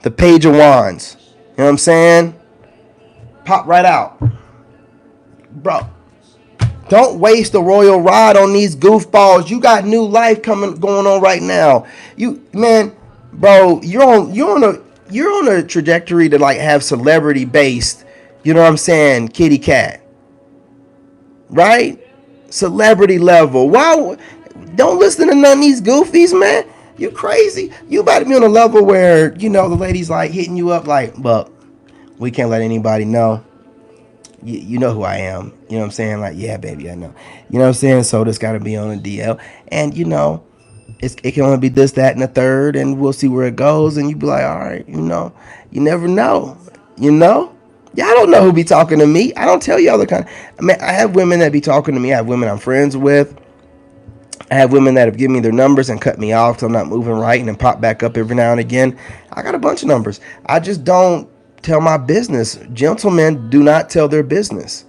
The Page of Wands. You know what I'm saying? Pop right out. Bro. Don't waste the royal rod on these goofballs. You got new life going on right now. You man, bro, you're on a trajectory to like have celebrity based, you know what I'm saying, kitty cat. Right? Celebrity level. Wow. Don't listen to none of these goofies, man. You crazy. You about to be on a level where, you know, the lady's like hitting you up like, but we can't let anybody know. You know who I am. You know what I'm saying? Like, yeah, baby, I know. You know what I'm saying? So this got to be on a DL. And, you know, it can only be this, that, and the third. And we'll see where it goes. And you be like, all right, you know. You never know. You know? Y'all don't know who be talking to me. I don't tell y'all the kind. I mean, I have women that be talking to me. I have women I'm friends with. I have women that have given me their numbers and cut me off because I'm not moving right and then pop back up every now and again. I got a bunch of numbers. I just don't tell my business. Gentlemen do not tell their business.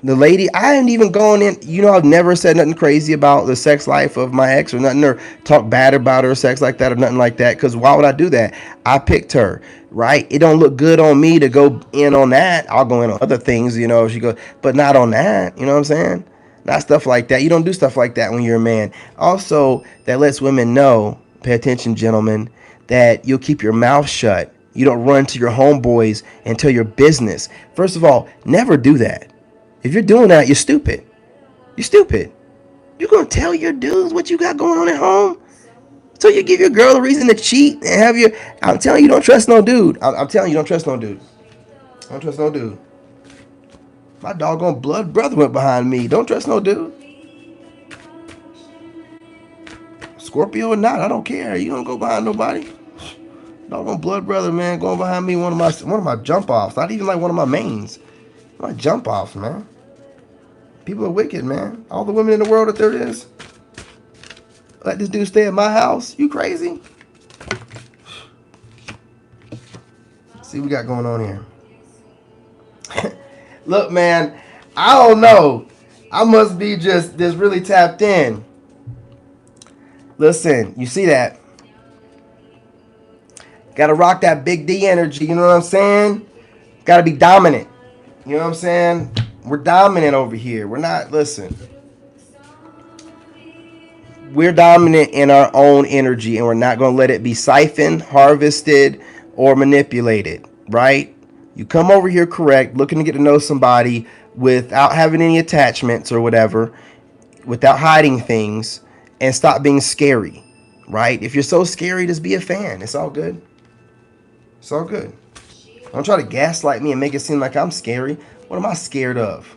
The lady, I ain't even going in, you know, I've never said nothing crazy about the sex life of my ex or nothing, or talk bad about her sex like that or nothing like that, because why would I do that? I picked her, right? It don't look good on me to go in on that. I'll go in on other things, you know, she goes, but not on that, you know what I'm saying? Not stuff like that. You don't do stuff like that when you're a man. Also, that lets women know, pay attention, gentlemen, that you'll keep your mouth shut. You don't run to your homeboys and tell your business. First of all, never do that. If you're doing that, you're stupid. You're stupid. You're going to tell your dudes what you got going on at home? So you give your girl a reason to cheat and have your... I'm telling you, don't trust no dude. I'm telling you, don't trust no dude. Don't trust no dude. My doggone blood brother went behind me. Don't trust no dude. Scorpio or not, I don't care. You don't go behind nobody. Doggone blood brother, man, going behind me. One of my jump offs. Not even like one of my mains. My jump offs, man. People are wicked, man. All the women in the world that there is. Let this dude stay at my house. You crazy? Let's see what we got going on here. Look, man, I don't know. I must be just really tapped in. Listen, you see that? Gotta rock that big D energy, you know what I'm saying? Gotta be dominant. You know what I'm saying? We're dominant over here. We're not, listen. We're dominant in our own energy, and we're not going to let it be siphoned, harvested, or manipulated, right? You come over here correct, looking to get to know somebody without having any attachments or whatever, without hiding things, and stop being scary, right? If you're so scary, just be a fan. It's all good. It's all good. Don't try to gaslight me and make it seem like I'm scary. What am I scared of?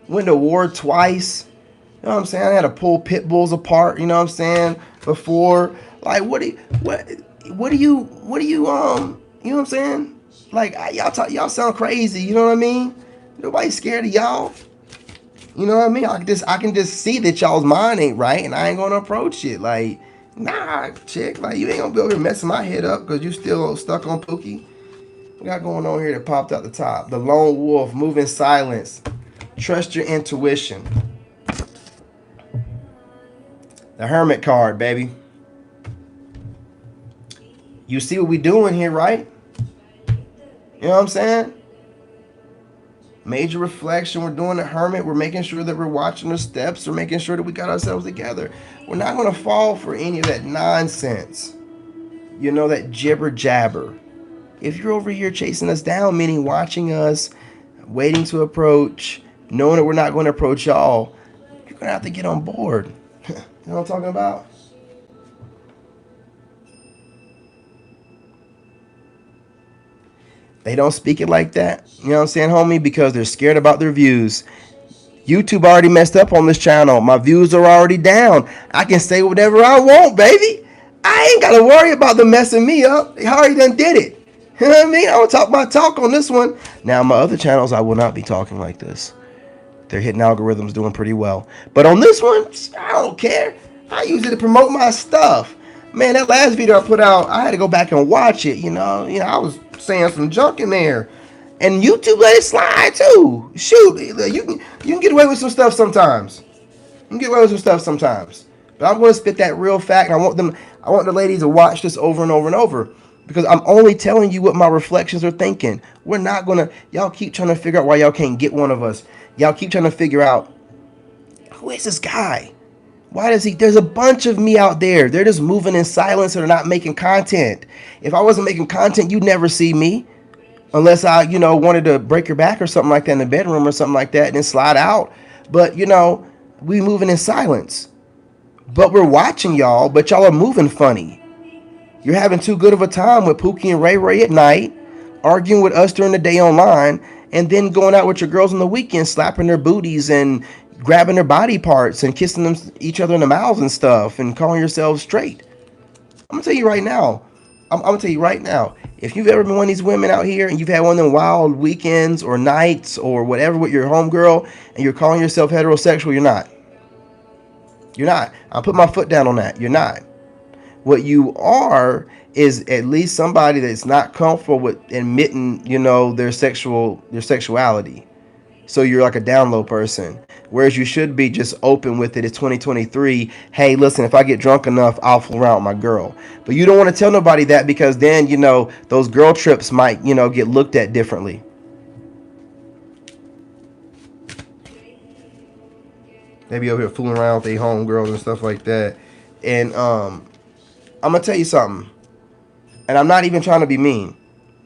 Went to war twice. You know what I'm saying? I had to pull pit bulls apart, you know what I'm saying? Before. Like, what do you, you know what I'm saying? Like, y'all sound crazy, you know what I mean? Nobody's scared of y'all. You know what I mean? I can just see that y'all's mind ain't right, and I ain't gonna approach it. Like, nah, chick, like, you ain't gonna be over here messing my head up because you still stuck on Pookie. We got going on here that popped out the top. The lone wolf, move in silence. Trust your intuition. The hermit card, baby. You see what we doing here, right? You know what I'm saying? Major reflection. We're doing the hermit. We're making sure that we're watching the steps. We're making sure that we got ourselves together. We're not going to fall for any of that nonsense. You know, that jibber jabber. If you're over here chasing us down, meaning watching us, waiting to approach, knowing that we're not going to approach y'all, you're going to have to get on board. You know what I'm talking about? They don't speak it like that. You know what I'm saying, homie? Because they're scared about their views. YouTube already messed up on this channel. My views are already down. I can say whatever I want, baby. I ain't got to worry about them messing me up. They already done did it. You know what I mean? I will talk my talk on this one. Now, my other channels, I will not be talking like this. They're hitting algorithms doing pretty well. But on this one, I don't care. I use it to promote my stuff. Man, that last video I put out, I had to go back and watch it. I was saying some junk in there, and YouTube let it slide too. Shoot, you can get away with some stuff sometimes. You can get away with some stuff sometimes. But I'm going to spit that real fact, and I want the ladies to watch this over and over and over, because I'm only telling you what my reflections are thinking. We're not gonna. Y'all keep trying to figure out why y'all can't get one of us. Y'all keep trying to figure out, who is this guy? Why does he? There's a bunch of me out there. They're just moving in silence, and they're not making content. If I wasn't making content, you'd never see me, unless I, wanted to break your back or something like that in the bedroom or something like that, and then slide out. But we moving in silence. But we're watching y'all. But y'all are moving funny. You're having too good of a time with Pookie and Ray Ray at night, arguing with us during the day online, and then going out with your girls on the weekend, slapping their booties and grabbing their body parts and kissing each other in the mouths and stuff, and calling yourselves straight. I'm gonna tell you right now. I'm gonna tell you right now. If you've ever been one of these women out here and you've had one of them wild weekends or nights or whatever with your homegirl, and you're calling yourself heterosexual, you're not. You're not. I'll put my foot down on that. You're not. What you are is at least somebody that's not comfortable with admitting, their sexuality. So you're like a down low person. Whereas you should be just open with it. It's 2023. Hey, listen, if I get drunk enough, I'll fool around with my girl. But you don't want to tell nobody that, because then, those girl trips might, get looked at differently. They be over here fooling around with their homegirls and stuff like that. And I'm going to tell you something. And I'm not even trying to be mean.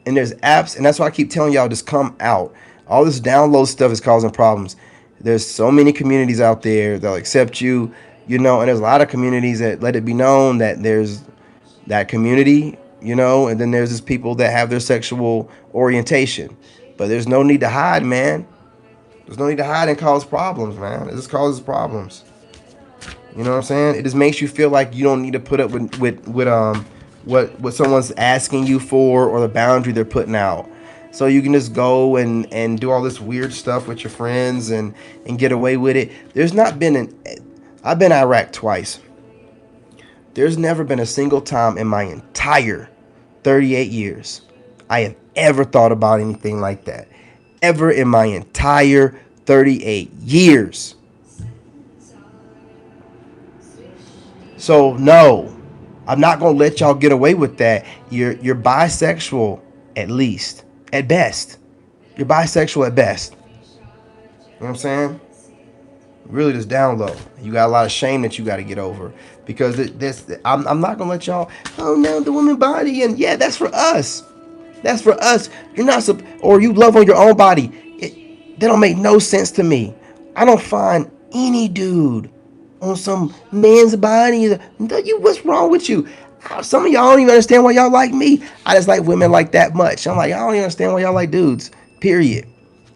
And there's apps, and that's why I keep telling y'all, just come out. All this download stuff is causing problems. There's so many communities out there that'll accept you, and there's a lot of communities that let it be known that there's that community, and then there's just people that have their sexual orientation. But there's no need to hide, man. There's no need to hide and cause problems, man. It just causes problems. You know what I'm saying? It just makes you feel like you don't need to put up with what someone's asking you for, or the boundary they're putting out. So you can just go and do all this weird stuff with your friends and get away with it. I've been to Iraq twice. There's never been a single time in my entire 38 years I have ever thought about anything like that. Ever in my entire 38 years. So no, I'm not gonna let y'all get away with that. You're bisexual, at least, at best. You're bisexual at best. You know what I'm saying? Really, just down low. You got a lot of shame that you got to get over, because I'm not gonna let y'all. Oh no, the woman body, and yeah, that's for us. That's for us. You're not or you love on your own body. That don't make no sense to me. I don't find any dude on some man's body. What's wrong with you? Some of y'all don't even understand why y'all like me. I just like women like that much. I'm like, I don't even understand why y'all like dudes. Period.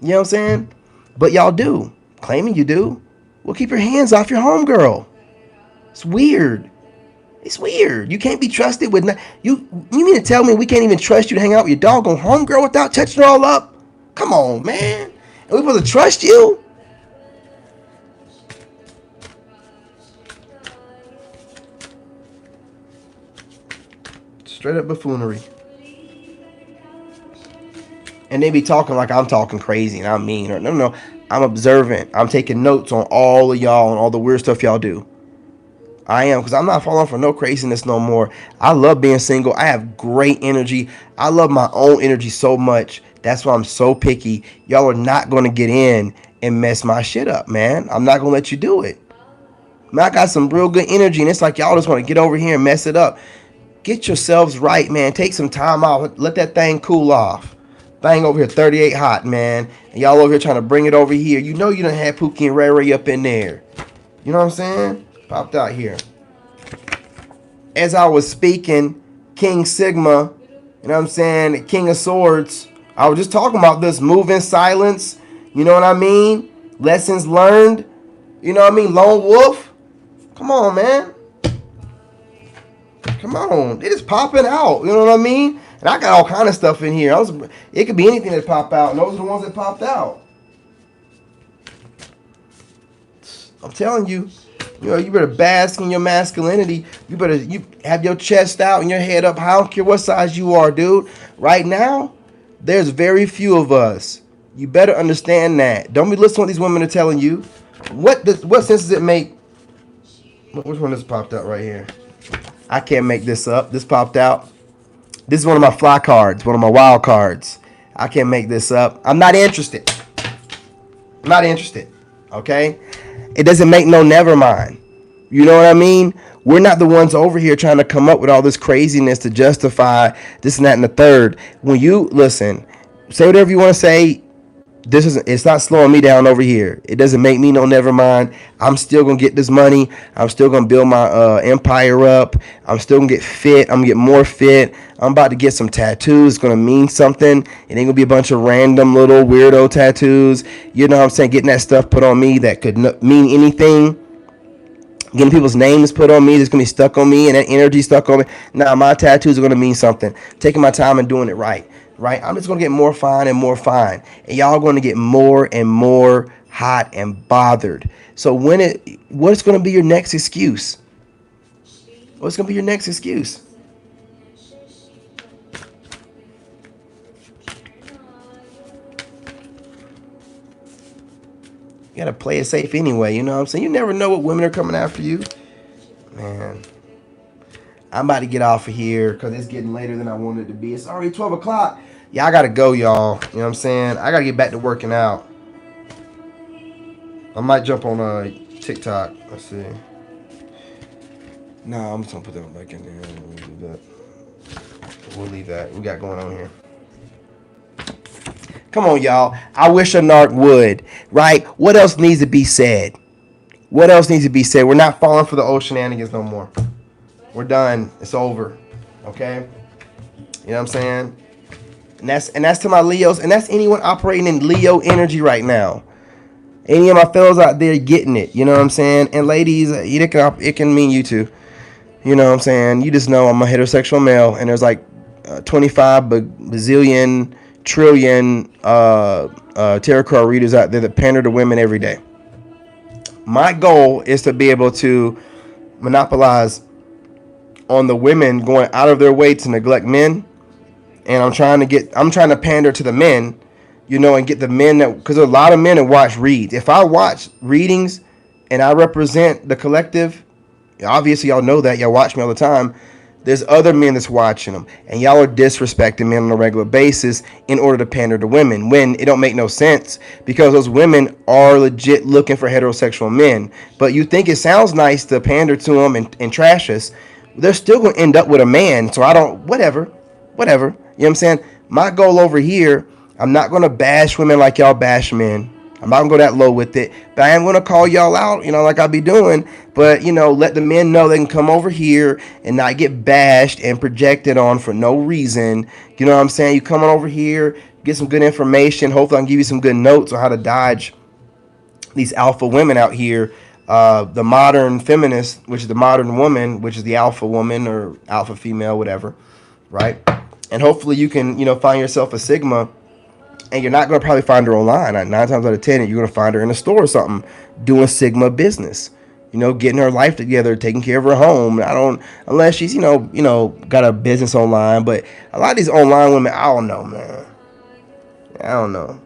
You know what I'm saying? But y'all do. Claiming you do. Well, keep your hands off your homegirl. It's weird. It's weird. You can't be trusted with you mean to tell me we can't even trust you to hang out with your doggone homegirl without touching her all up? Come on, man. And we supposed to trust you? Straight up buffoonery. And they be talking like I'm talking crazy and I'm mean. Or no. I'm observant. I'm taking notes on all of y'all and all the weird stuff y'all do. I am, because I'm not falling for no craziness no more. I love being single. I have great energy. I love my own energy so much. That's why I'm so picky. Y'all are not going to get in and mess my shit up, man. I'm not going to let you do it. Man, I got some real good energy, and it's like y'all just want to get over here and mess it up. Get yourselves right, man. Take some time out. Let that thing cool off. Thing over here 38 hot, man. And y'all over here trying to bring it over here. You know you done had Pookie and Ray Ray up in there. You know what I'm saying? Popped out here. As I was speaking, King Sigma, you know what I'm saying, King of Swords, I was just talking about this, move in silence, you know what I mean? Lessons learned, you know what I mean? Lone Wolf. Come on, man. Come on. It is popping out, you know what I mean? And I got all kind of stuff in here. It could be anything that pop out, and those are the ones that popped out. I'm telling you. You better bask in your masculinity. You have your chest out and your head up. I don't care what size you are, dude. Right now, there's very few of us. You better understand that. Don't be listening to what these women are telling you. What sense does it make? Which one just popped out right here? I can't make this up. This popped out. This is one of my fly cards, one of my wild cards. I can't make this up. I'm not interested. I'm not interested. Okay? It doesn't make no never mind. You know what I mean? We're not the ones over here trying to come up with all this craziness to justify this and that and the third. When you listen, say whatever you want to say. It's not slowing me down over here. It doesn't make me no never mind. I'm still gonna get this money. I'm still gonna build my empire up. I'm still gonna get fit. I'm gonna get more fit. I'm about to get some tattoos. It's gonna mean something. It ain't gonna be a bunch of random little weirdo tattoos. You know what I'm saying? Getting that stuff put on me that could mean anything. Getting people's names put on me that's gonna be stuck on me and that energy stuck on me. Nah, my tattoos are gonna mean something. Taking my time and doing it right. Right? I'm just gonna get more fine and more fine. And y'all are gonna get more and more hot and bothered. So what's gonna be your next excuse? What's gonna be your next excuse? You gotta play it safe anyway, you know what I'm saying? You never know what women are coming after you. Man. I'm about to get off of here because it's getting later than I wanted it to be. It's already 12 o'clock. Yeah, I got to go, y'all. You know what I'm saying? I got to get back to working out. I might jump on TikTok. Let's see. No, I'm just going to put that back in there. We'll leave that. We got going on here. Come on, y'all. I wish a narc would, right? What else needs to be said? What else needs to be said? We're not falling for the old shenanigans no more. We're done. It's over. Okay? You know what I'm saying? And that's to my Leos, and that's anyone operating in Leo energy right now. Any of my fellows out there getting it, you know what I'm saying? And ladies, it can mean you too. You know what I'm saying? You just know I'm a heterosexual male, and there's like 25 bazillion trillion tarot card readers out there that pander to women every day. My goal is to be able to monopolize on the women going out of their way to neglect men. And I'm trying to pander to the men, you know, and get the men because a lot of men that watch reads. If I watch readings and I represent the collective, obviously y'all know that, y'all watch me all the time. There's other men that's watching them, and y'all are disrespecting men on a regular basis in order to pander to women when it don't make no sense, because those women are legit looking for heterosexual men. But you think it sounds nice to pander to them and trash us, they're still going to end up with a man. So whatever. You know what I'm saying? My goal over here, I'm not going to bash women like y'all bash men. I'm not going to go that low with it. But I am going to call y'all out, you know, like I be doing. But, you know, let the men know they can come over here and not get bashed and projected on for no reason. You know what I'm saying? You come on over here, get some good information. Hopefully I can give you some good notes on how to dodge these alpha women out here. The modern feminist, which is the modern woman, which is the alpha woman or alpha female, whatever. Right? And hopefully you can, you know, find yourself a Sigma, and you're not going to probably find her online. 9 times out of 10, you're going to find her in a store or something doing Sigma business, you know, getting her life together, taking care of her home. Unless she's, you know, got a business online. But a lot of these online women, I don't know, man. I don't know.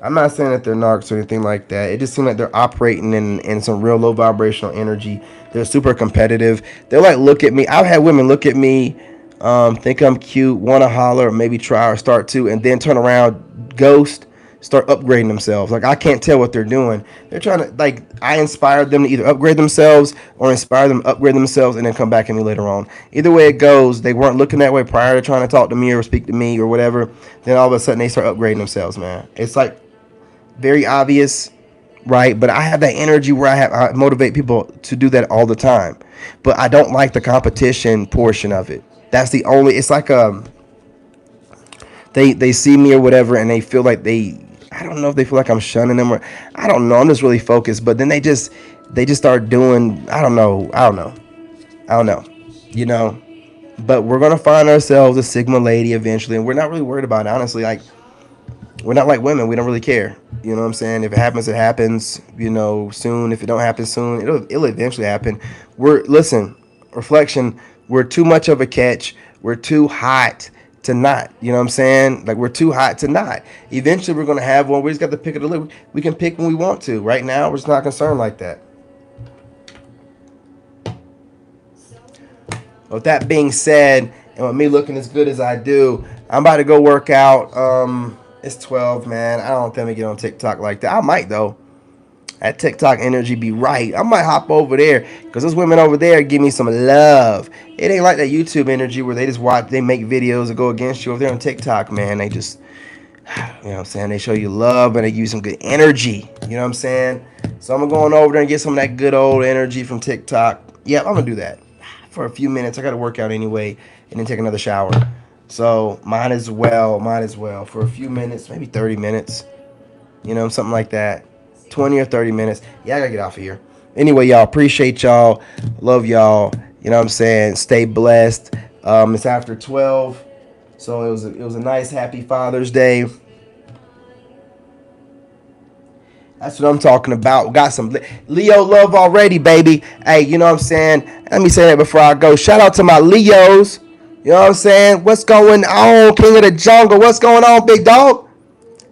I'm not saying that they're narcs or anything like that. It just seems like they're operating in some real low vibrational energy. They're super competitive. They're like, look at me. I've had women look at me, think I'm cute, want to holler, or maybe try or start to, and then turn around, ghost, start upgrading themselves. Like, I can't tell what they're doing. They're trying to, like, I inspired them to either upgrade themselves or inspire them to upgrade themselves and then come back at me later on. Either way it goes, they weren't looking that way prior to trying to talk to me or speak to me or whatever. Then all of a sudden they start upgrading themselves, man. It's like very obvious, right? But I have that energy where I motivate people to do that all the time. But I don't like the competition portion of it. That's the only. It's like they see me or whatever, and they feel like I don't know if they feel like I'm shunning them, or I don't know. I'm just really focused. But then they just start doing. I don't know. You know. But we're gonna find ourselves a Sigma lady eventually, and we're not really worried about it, honestly. Like, We're not like women. We don't really care. You know what I'm saying? If it happens, it happens. You know, soon. If it don't happen soon, it'll eventually happen. Listen, reflection. We're too much of a catch. We're too hot to not. You know what I'm saying? Like we're too hot to not. Eventually, we're gonna have one. We just got to pick it a little. We can pick when we want to. Right now, we're just not concerned like that. With that being said, and with me looking as good as I do, I'm about to go work out. It's 12, man. I don't think I get on TikTok like that. I might though. That TikTok energy be right. I might hop over there because those women over there give me some love. It ain't like that YouTube energy where they just watch, they make videos that go against you. Over there on TikTok, man, they just, you know what I'm saying? They show you love and they give you some good energy. You know what I'm saying? So I'm going over there and get some of that good old energy from TikTok. Yep, I'm gonna do that for a few minutes. I got to work out anyway and then take another shower. So might as well for a few minutes, maybe 30 minutes, you know, something like that. 20 or 30 minutes. Yeah, I gotta get off of here. Anyway, y'all, appreciate y'all. Love y'all. You know what I'm saying? Stay blessed. It's after 12. So it was a nice, happy Father's Day. That's what I'm talking about. We got some Leo love already, baby. Hey, you know what I'm saying? Let me say that before I go. Shout out to my Leos. You know what I'm saying? What's going on, King of the Jungle? What's going on, big dog?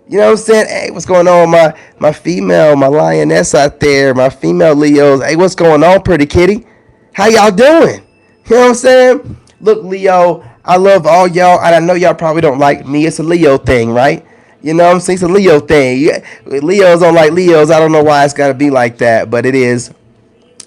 You know what I'm saying? Hey, what's going on, my female, my lioness out there, my female Leos? Hey, what's going on, pretty kitty? How y'all doing? You know what I'm saying? Look, Leo, I love all y'all, and I know y'all probably don't like me. It's a Leo thing, right? You know what I'm saying? It's a Leo thing. Leos don't like Leos. I don't know why it's got to be like that, but it is.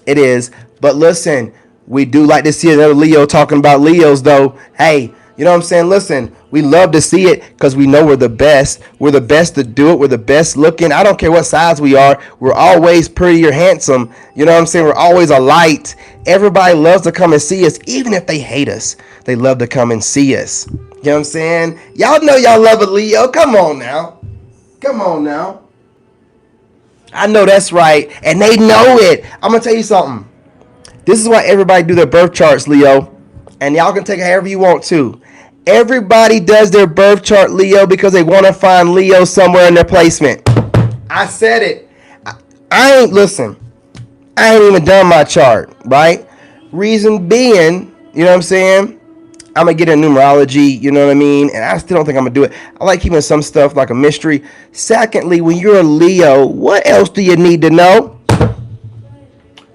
It is. But listen, we do like to see another Leo talking about Leos, though. Hey, you know what I'm saying? Listen, we love to see it because we know we're the best. We're the best to do it. We're the best looking. I don't care what size we are. We're always pretty or handsome. You know what I'm saying? We're always a light. Everybody loves to come and see us, even if they hate us. They love to come and see us. You know what I'm saying? Y'all know y'all love a Leo. Come on now. Come on now. I know that's right. And they know it. I'm going to tell you something. This is why everybody do their birth charts, Leo. And y'all can take it however you want to. Everybody does their birth chart, Leo, because they want to find Leo somewhere in their placement. I said it. I ain't even done my chart, right? Reason being, you know what I'm saying? I'm going to get in numerology, you know what I mean? And I still don't think I'm going to do it. I like keeping some stuff like a mystery. Secondly, when you're a Leo, what else do you need to know?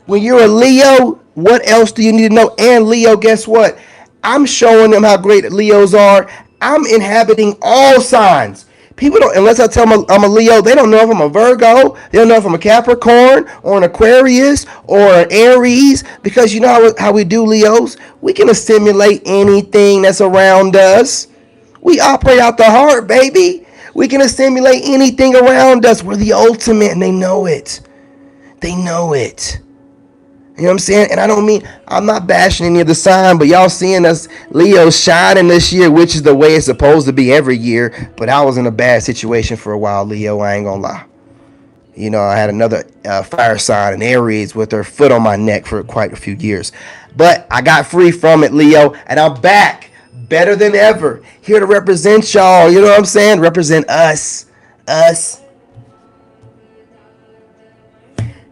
When you're a Leo, what else do you need to know? And Leo, guess what? I'm showing them how great Leos are. I'm inhabiting all signs. People don't, unless I tell them I'm a Leo, they don't know if I'm a Virgo. They don't know if I'm a Capricorn or an Aquarius or an Aries. Because you know how we do, Leos? We can assimilate anything that's around us. We operate out the heart, baby. We can assimilate anything around us. We're the ultimate, and they know it. They know it. You know what I'm saying? And I don't mean, I'm not bashing any of the sign, but y'all seeing us Leo shining this year, which is the way it's supposed to be every year. But I was in a bad situation for a while, Leo. I ain't gonna lie. You know, I had another fire sign, an Aries, with her foot on my neck for quite a few years. But I got free from it, Leo, and I'm back better than ever. Here to represent y'all. You know what I'm saying? Represent us. Us.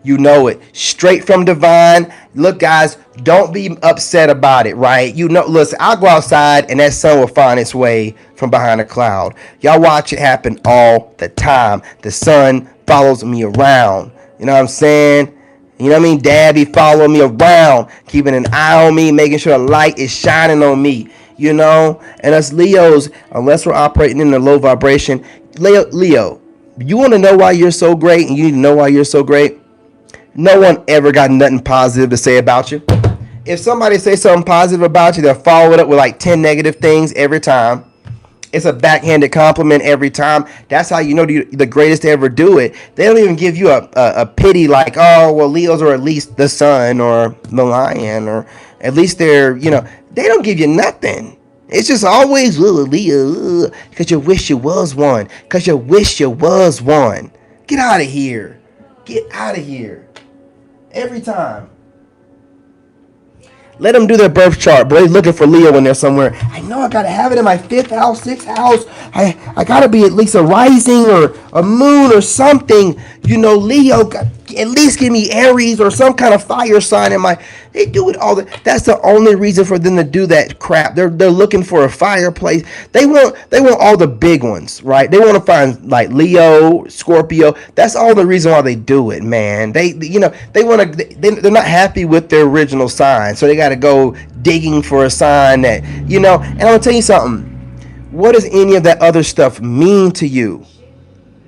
You know it. Straight from divine. Look, guys, don't be upset about it, right? You know, listen, I'll go outside and that sun will find its way from behind a cloud. Y'all watch it happen all the time. The sun follows me around. You know what I'm saying? You know what I mean? Dad be following me around, keeping an eye on me, making sure the light is shining on me. You know? And us Leos, unless we're operating in a low vibration, Leo, you want to know why you're so great and you need to know why you're so great? No one ever got nothing positive to say about you. If somebody says something positive about you, they'll follow it up with like 10 negative things every time. It's a backhanded compliment every time. That's how you know the greatest to ever do it. They don't even give you a pity like, oh, well, Leos are at least the sun or the lion, or at least they're, you know, they don't give you nothing. It's just always, Leo, because you wish you was one. Because you wish you was one. Get out of here. Get out of here. Every time. Let them do their birth chart. Boy, looking for Leo in there somewhere. I know I gotta have it in my 5th house, 6th house. I gotta be at least a rising or a moon or something. You know, Leo. At least give me Aries or some kind of fire sign in my. They do it all. That's the only reason for them to do that crap. They're looking for a fireplace. They want all the big ones, right? They want to find like Leo, Scorpio. That's all the reason why they do it, man. They want to. They're not happy with their original sign, so they got to go digging for a sign that. And I'm gonna tell you something. What does any of that other stuff mean to you?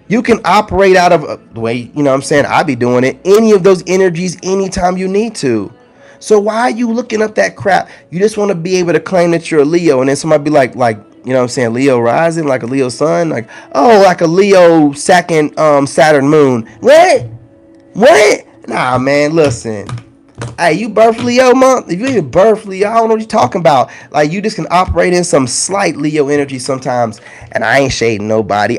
You can operate out of the way, what I'm saying, I be doing it, any of those energies anytime you need to. So why are you looking up that crap? You just want to be able to claim that you're a Leo, and then somebody be like, what I'm saying, Leo rising, like a Leo sun, like, oh, like a Leo second Saturn moon. What? Nah, man, listen. Hey, you birth Leo month? If you even birth Leo, I don't know what you're talking about. Like, you just can operate in some slight Leo energy sometimes. And I ain't shading nobody.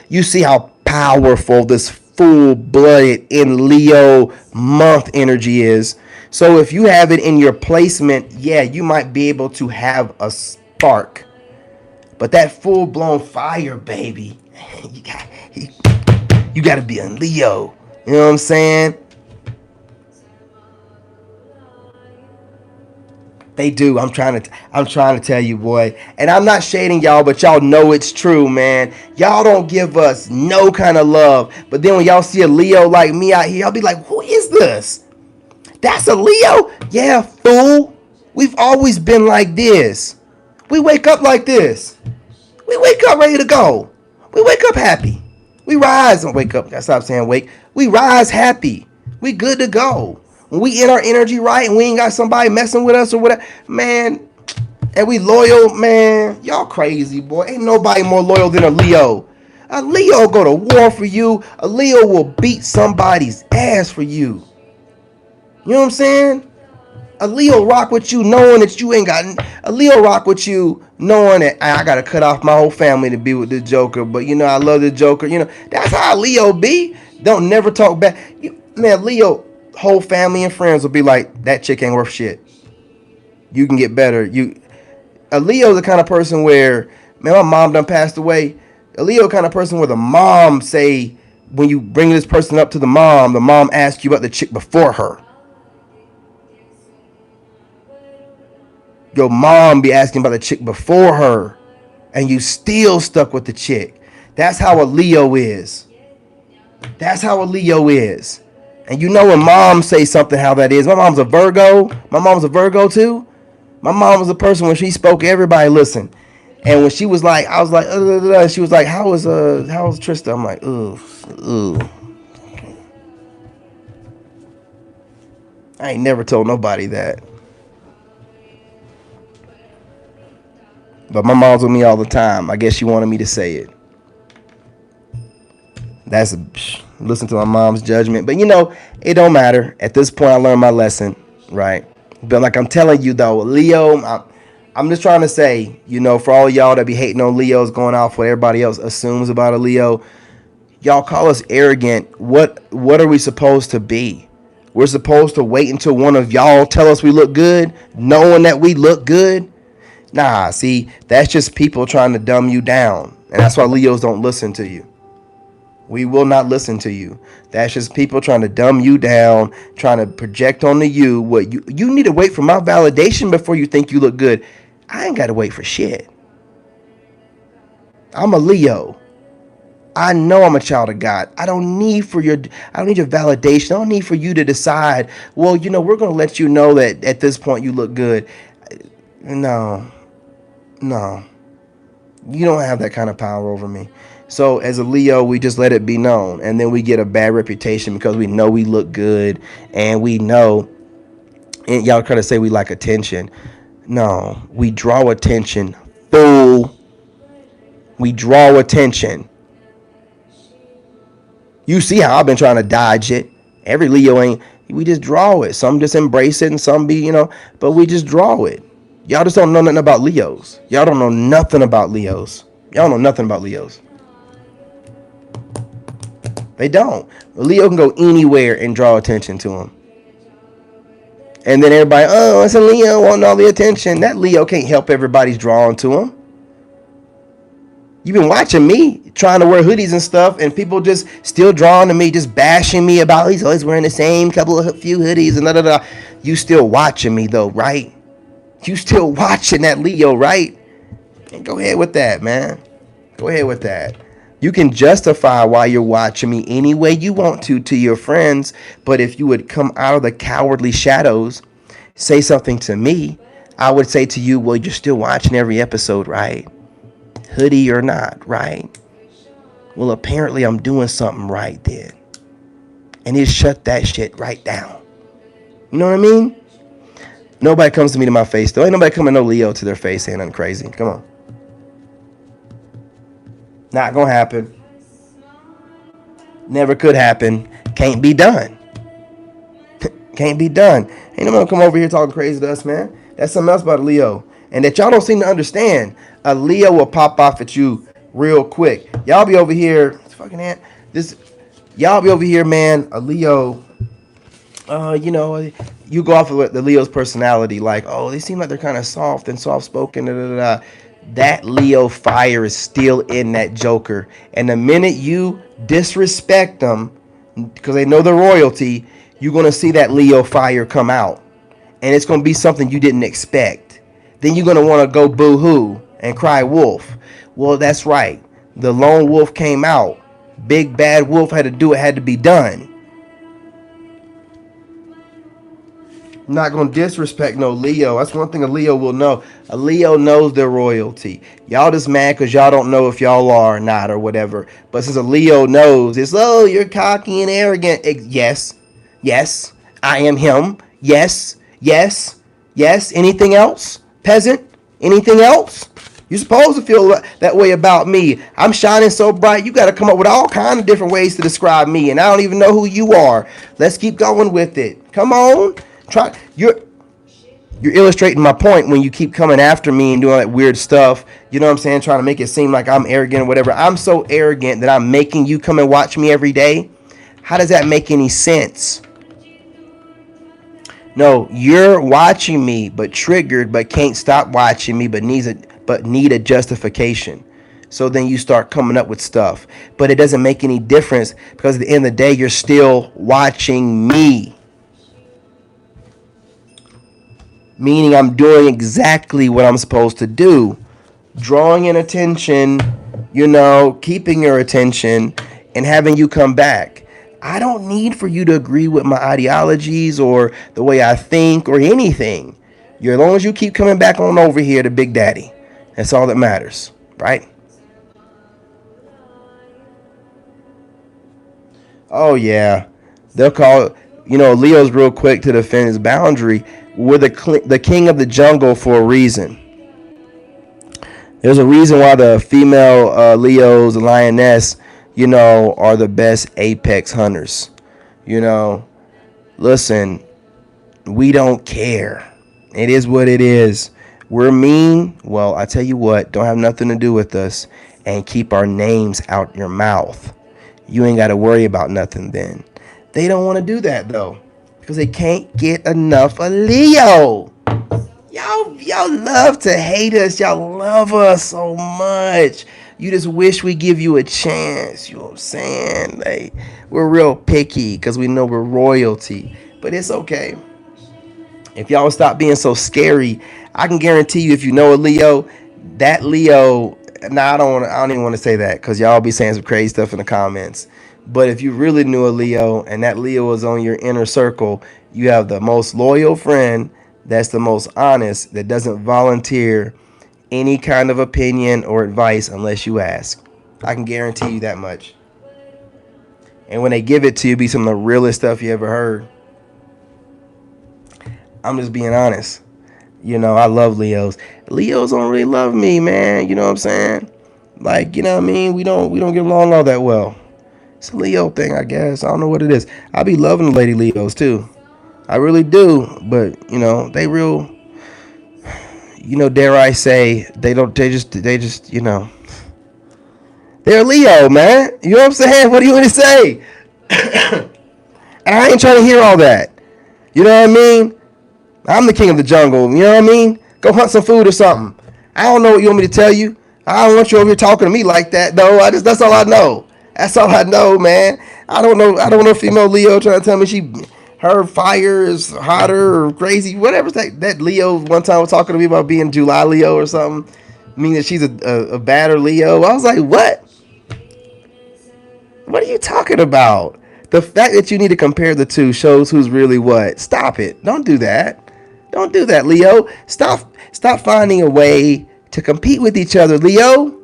You see how powerful this full-blooded in Leo month energy is. So if you have it in your placement, yeah, you might be able to have a spark. But that full-blown fire, baby, you got to be a Leo. You know what I'm saying? They do. I'm trying to tell you, boy. And I'm not shading y'all, but y'all know it's true, man. Y'all don't give us no kind of love. But then when y'all see a Leo like me out here, y'all be like, who is this? That's a Leo? Yeah, fool. We've always been like this. We wake up like this. We wake up ready to go. We wake up happy. We rise and wake up. I stop saying wake. We rise happy. We good to go. When we in our energy right and we ain't got somebody messing with us or whatever, man, and we loyal, man, y'all crazy, boy. Ain't nobody more loyal than a Leo. A Leo go to war for you. A Leo will beat somebody's ass for you. You know what I'm saying? A Leo rock with you knowing that you ain't got. A Leo rock with you knowing that I gotta cut off my whole family to be with the Joker. But I love the Joker. That's how a Leo be. Don't never talk back. Man, Leo. Whole family and friends will be like, that chick ain't worth shit. You can get better. A Leo's the kind of person where, man, my mom done passed away. A Leo kind of person where the mom say, when you bring this person up to the mom asks you about the chick before her. Your mom be asking about the chick before her, and you still stuck with the chick. That's how a Leo is. That's how a Leo is. And when mom say something, how that is. My mom's a Virgo. My mom's a Virgo too. My mom was a person when she spoke, everybody listened. And when she was like, I was like, she was like, how was Trista? I'm like, ugh. I ain't never told nobody that. But my mom's with me all the time. I guess she wanted me to say it. Listen to my mom's judgment. But it don't matter. At this point, I learned my lesson, right? But like I'm telling you, though, Leo, I'm just trying to say, for all y'all that be hating on Leos, going off what everybody else assumes about a Leo, y'all call us arrogant. What are we supposed to be? We're supposed to wait until one of y'all tell us we look good, knowing that we look good? Nah, see, that's just people trying to dumb you down. And that's why Leos don't listen to you. We will not listen to you. That's just people trying to dumb you down, trying to project onto you what you need to wait for my validation before you think you look good. I ain't got to wait for shit. I'm a Leo. I know I'm a child of God. I don't need your validation. I don't need for you to decide, well, we're going to let you know that at this point you look good. No. You don't have that kind of power over me. So as a Leo, we just let it be known. And then we get a bad reputation because we know we look good. And we know, and y'all try to say we like attention. No, we draw attention. Fool. We draw attention. You see how I've been trying to dodge it. Every Leo ain't. We just draw it. Some just embrace it and some be, but we just draw it. Y'all just don't know nothing about Leos. Y'all don't know nothing about Leos. Y'all know nothing about Leos. They don't. A Leo can go anywhere and draw attention to them. And then everybody, oh, it's a Leo wanting all the attention. That Leo can't help everybody's drawn to him. You've been watching me trying to wear hoodies and stuff, and people just still drawn to me, just bashing me about he's always wearing the same few hoodies and da da da. You still watching me though, right? You still watching that Leo, right? And go ahead with that, man. Go ahead with that. You can justify why you're watching me any way you want to your friends, but if you would come out of the cowardly shadows, say something to me, I would say to you, well, you're still watching every episode, right? Hoodie or not, right? Well, apparently I'm doing something right then. And he shut that shit right down. You know what I mean? Nobody comes to me to my face, though. Ain't nobody coming no Leo to their face saying nothing crazy. Come on. Not gonna happen. Never could happen. Can't be done. Can't be done. Ain't nobody gonna come over here talking crazy to us, man. That's something else about a Leo. And that y'all don't seem to understand. A Leo will pop off at you real quick. Y'all be over here. Fucking ant. Y'all be over here, man. A Leo. You go off of the Leo's personality. Like, oh, they seem like they're kind of soft and soft spoken. Da, da, da. That Leo fire is still in that Joker. And the minute you disrespect them, because they know the royalty, you're going to see that Leo fire come out. And it's going to be something you didn't expect. Then you're going to want to go boo-hoo and cry wolf. Well, that's right. The lone wolf came out. Big bad wolf had to do it, had to be done. I'm not going to disrespect no Leo. That's one thing a Leo will know. A Leo knows their royalty. Y'all just mad because y'all don't know if y'all are or not or whatever. But since a Leo knows, it's, oh, you're cocky and arrogant. Yes. Yes. I am him. Yes. Yes. Yes. Anything else? Peasant? Anything else? You're supposed to feel that way about me. I'm shining so bright, you got to come up with all kinds of different ways to describe me. And I don't even know who you are. Let's keep going with it. Come on. You're illustrating my point when you keep coming after me and doing all that weird stuff. You know what I'm saying? Trying to make it seem like I'm arrogant or whatever. I'm so arrogant that I'm making you come and watch me every day. How does that make any sense? No, you're watching me but triggered but can't stop watching me but need a justification. So then you start coming up with stuff. But it doesn't make any difference because at the end of the day you're still watching me. Meaning I'm doing exactly what I'm supposed to do. Drawing in attention, keeping your attention and having you come back. I don't need for you to agree with my ideologies or the way I think or anything. As long as you keep coming back on over here to Big Daddy. That's all that matters, right? Oh, yeah. They'll call, Leo's real quick to defend his boundary. We're the king of the jungle for a reason. There's a reason why the female Leos, the lioness, are the best apex hunters. Listen, we don't care. It is what it is. We're mean. Well, I tell you what, don't have nothing to do with us and keep our names out your mouth. You ain't got to worry about nothing then. They don't want to do that though because they can't get enough of Leo. Y'all love to hate us. Y'all love us so much. You just wish we give you a chance. You know what I'm saying? Like, we're real picky because we know we're royalty. But it's okay. If y'all stop being so scary, I can guarantee you if you know a Leo, that Leo, I don't even want to say that because y'all be saying some crazy stuff in the comments. But if you really knew a Leo and that Leo was on your inner circle, you have the most loyal friend that's the most honest, that doesn't volunteer any kind of opinion or advice unless you ask. I can guarantee you that much. And when they give it to you, be some of the realest stuff you ever heard. I'm just being honest. I love Leos. Leos don't really love me, man. You know what I'm saying? Like, you know what I mean? We don't get along all that well. It's a Leo thing, I guess. I don't know what it is. I be loving the lady Leos too. I really do. But, they real, dare I say, they just, they're Leo, man. You know what I'm saying? What do you want to say? And I ain't trying to hear all that. You know what I mean? I'm the king of the jungle. You know what I mean? Go hunt some food or something. I don't know what you want me to tell you. I don't want you over here talking to me like that, though. That's all I know. That's all I know, man. I don't know. I don't know female Leo trying to tell me her fire is hotter or crazy. Whatever that Leo one time was talking to me about being July Leo or something. Meaning that she's a badder Leo. I was like, what? What are you talking about? The fact that you need to compare the two shows who's really what. Stop it. Don't do that. Don't do that, Leo. Stop finding a way to compete with each other, Leo.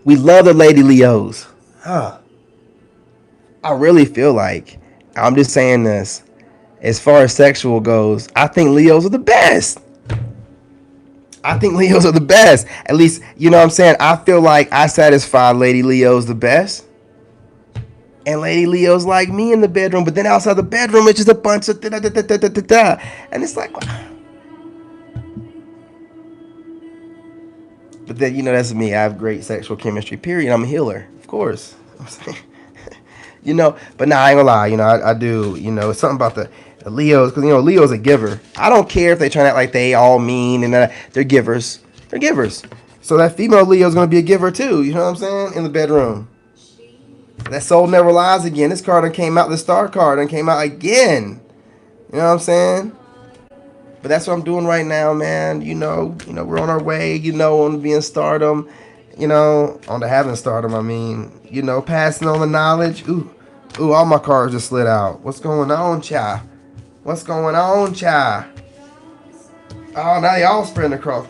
We love the Lady Leos. Huh. I really feel like, I'm just saying this, as far as sexual goes, I think Leos are the best. I think Leos are the best. At least, you know what I'm saying? I feel like I satisfy Lady Leos the best. And Lady Leo's like me in the bedroom, but then outside the bedroom, it's just a bunch of da-da-da-da-da-da. And it's like, but then, that's me. I have great sexual chemistry, period. I'm a healer, of course. But nah, I ain't gonna lie. I do. It's something about the Leos, because, Leo's a giver. I don't care if they try to act like they all mean and they're givers. They're givers. So that female Leo's gonna be a giver too. You know what I'm saying? In the bedroom. That soul never lies again. This card done came out. The star card done came out again. You know what I'm saying? But that's what I'm doing right now, man. We're on our way, on being stardom, on the having stardom, I mean, passing on the knowledge. Ooh, all my cards just slid out. What's going on, cha? What's going on, cha? Oh, now they all spreading across.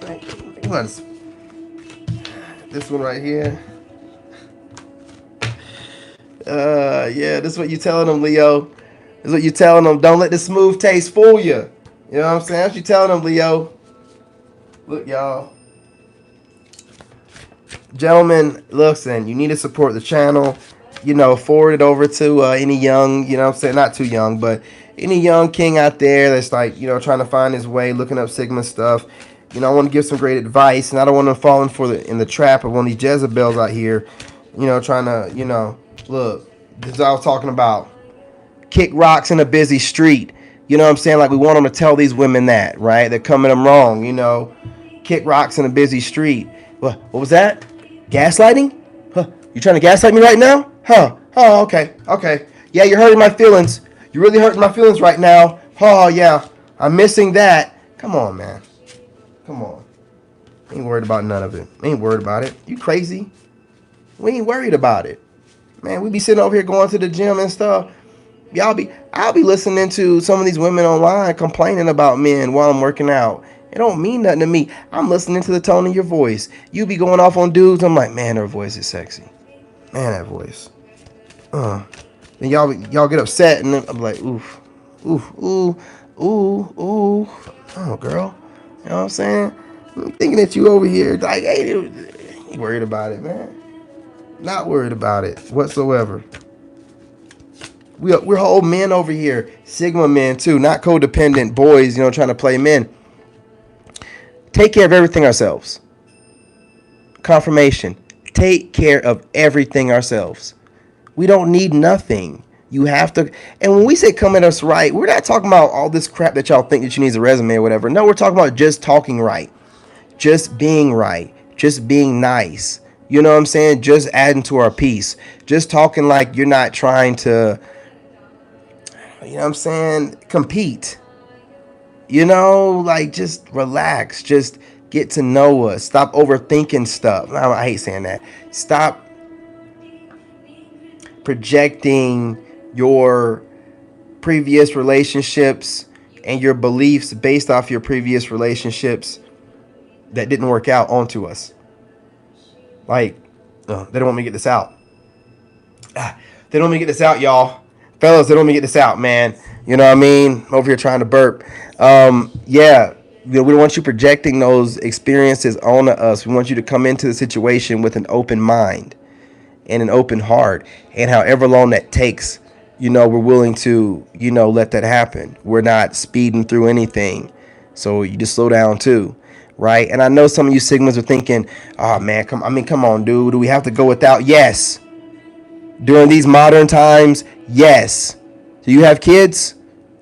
This one right here. Yeah, this is what you telling them, Leo. This is what you telling them. Don't let the smooth taste fool you. You know what I'm saying? That's what you telling them, Leo. Look, y'all. Gentlemen, listen, you need to support the channel. Forward it over to any young, I'm saying, not too young, but any young king out there that's like, trying to find his way, looking up Sigma stuff. I want to give some great advice, and I don't want to fall in the trap of one of these Jezebels out here, trying to, look, this is what I was talking about. Kick rocks in a busy street. You know what I'm saying? Like, we want them to tell these women that, right? They're coming them wrong, Kick rocks in a busy street. What was that? Gaslighting? Huh? You trying to gaslight me right now? Huh? Oh, okay. Yeah, you're hurting my feelings. You're really hurting my feelings right now. Oh, yeah. I'm missing that. Come on, man. Come on. Ain't worried about none of it. Ain't worried about it. You crazy? We ain't worried about it. Man, we be sitting over here going to the gym and stuff. I'll be listening to some of these women online complaining about men while I'm working out. It don't mean nothing to me. I'm listening to the tone of your voice. You be going off on dudes. I'm like, man, her voice is sexy. Man, that voice. Then y'all get upset, and then I'm like, oof, ooh. Oh, girl. You know what I'm saying? I'm thinking that you over here, like, hey, ain't worried about it, man. Not worried about it whatsoever. We're whole men over here. Sigma men, too. Not codependent boys, trying to play men. Take care of everything ourselves. Confirmation. Take care of everything ourselves. We don't need nothing. You have to. And when we say come at us right, we're not talking about all this crap that y'all think that you need a resume or whatever. No, we're talking about just talking right. Just being right. Just being nice. You know what I'm saying? Just adding to our piece. Just talking like you're not trying to, compete. Like, just relax. Just get to know us. Stop overthinking stuff. I hate saying that. Stop projecting your previous relationships and your beliefs based off your previous relationships that didn't work out onto us. Like, they don't want me to get this out. They don't want me to get this out, y'all. Fellas, they don't want me to get this out, man. You know what I mean? I'm over here trying to burp. Yeah. We don't want you projecting those experiences onto us. We want you to come into the situation with an open mind and an open heart. And however long that takes, we're willing to, let that happen. We're not speeding through anything. So you just slow down too. Right? And I know some of you Sigmas are thinking, oh man, come on, dude. Do we have to go without? Yes. During these modern times, yes. Do you have kids?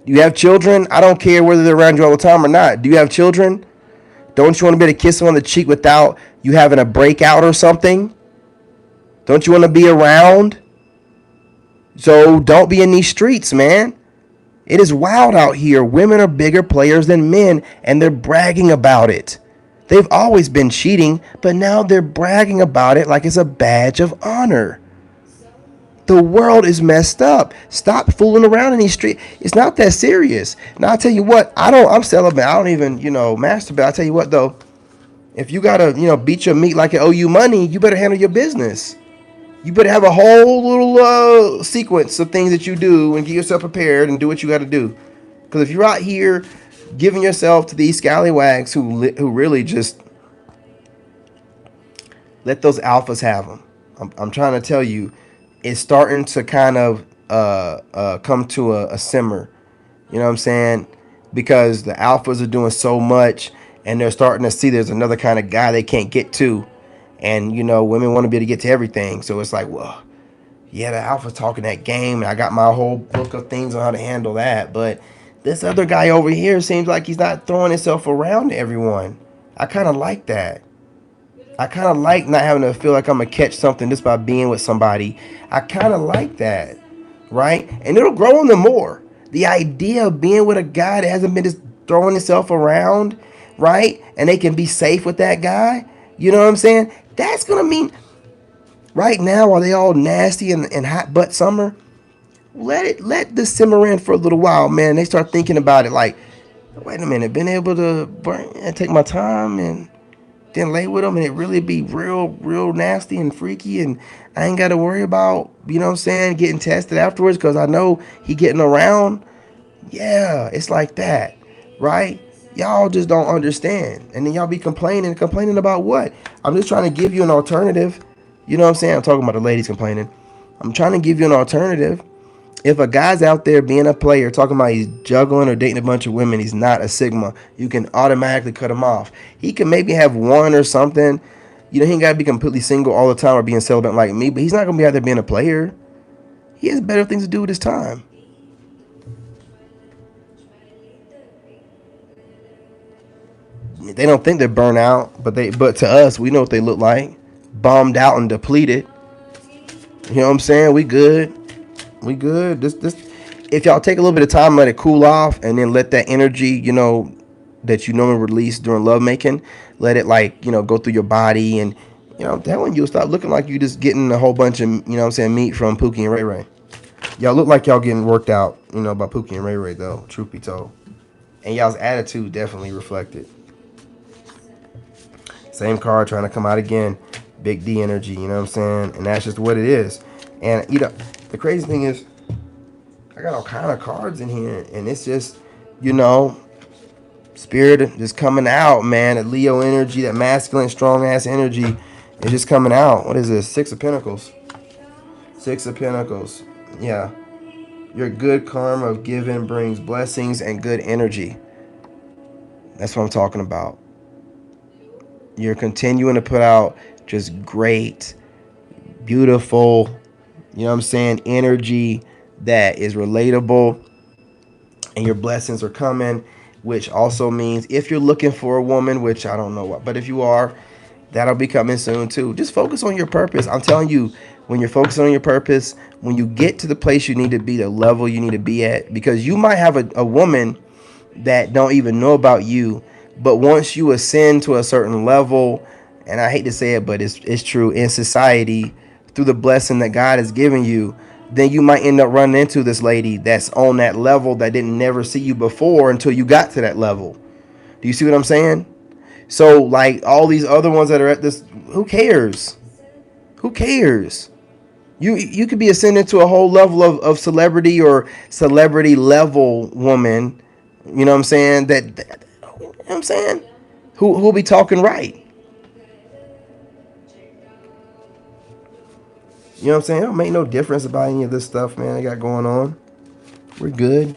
Do you have children? I don't care whether they're around you all the time or not. Do you have children? Don't you want to be able to kiss them on the cheek without you having a breakout or something? Don't you want to be around? So don't be in these streets, man. It is wild out here. Women are bigger players than men, and they're bragging about it. They've always been cheating, but now they're bragging about it like it's a badge of honor. The world is messed up. Stop fooling around in these streets. It's not that serious. Now I tell you what, I'm celibate. I don't even, masturbate. I tell you what though, if you gotta, beat your meat like it owe you money, you better handle your business. You better have a whole little sequence of things that you do and get yourself prepared and do what you got to do. Because if you're out here giving yourself to these scallywags who really just let those alphas have them, I'm trying to tell you, it's starting to kind of come to a simmer. You know what I'm saying? Because the alphas are doing so much, and they're starting to see there's another kind of guy they can't get to. And, women want to be able to get to everything. So it's like, well, yeah, the alpha's talking that game, and I got my whole book of things on how to handle that. But this other guy over here seems like he's not throwing himself around to everyone. I kind of like that. I kind of like not having to feel like I'm going to catch something just by being with somebody. I kind of like that, right? And it'll grow on them more. The idea of being with a guy that hasn't been just throwing himself around, right? And they can be safe with that guy. You know what I'm saying? That's going to mean right now, while they all nasty and hot butt summer, let this simmer in for a little while, man. They start thinking about it like, wait a minute, been able to burn and take my time and then lay with them and it really be real nasty and freaky, and I ain't got to worry about, getting tested afterwards because I know he getting around. Yeah, it's like that, right? Y'all just don't understand. And then y'all be complaining about what? I'm just trying to give you an alternative. You know what I'm saying? I'm talking about the ladies complaining. I'm trying to give you an alternative. If a guy's out there being a player, talking about he's juggling or dating a bunch of women, he's not a Sigma, you can automatically cut him off. He can maybe have one or something. He ain't got to be completely single all the time or being celibate like me, but he's not going to be out there being a player. He has better things to do with his time. They don't think they're burnt out, but to us, we know what they look like. Bombed out and depleted. You know what I'm saying? We good. We good. This if y'all take a little bit of time, let it cool off, and then let that energy, that you normally release during lovemaking, let it go through your body, and I'm telling you, you'll stop looking like you just getting a whole bunch of meat from Pookie and Ray Ray. Y'all look like y'all getting worked out, by Pookie and Ray Ray though, truth be told. And y'all's attitude definitely reflected. Same card trying to come out again. Big D energy, you know what I'm saying? And that's just what it is. And the crazy thing is, I got all kind of cards in here, and it's just, spirit just coming out, man. That Leo energy, that masculine, strong ass energy is just coming out. What is this? 6 of Pentacles. 6 of Pentacles. Yeah. Your good karma of giving brings blessings and good energy. That's what I'm talking about. You're continuing to put out just great, beautiful, energy that is relatable, and your blessings are coming, which also means if you're looking for a woman, which I don't know what, but if you are, that'll be coming soon too. Just focus on your purpose. I'm telling you, when you're focusing on your purpose, when you get to the place you need to be, the level you need to be at, because you might have a woman that don't even know about you, but once you ascend to a certain level, and I hate to say it, but it's true, in society, through the blessing that God has given you, then you might end up running into this lady that's on that level that didn't never see you before until you got to that level. Do you see what I'm saying? So like all these other ones that are at this, who cares? Who cares? You could be ascending to a whole level of celebrity or celebrity level woman, you know what I'm saying? You know what I'm saying? Who'll be talking right? You know what I'm saying? It don't make no difference about any of this stuff, man, I got going on. We're good.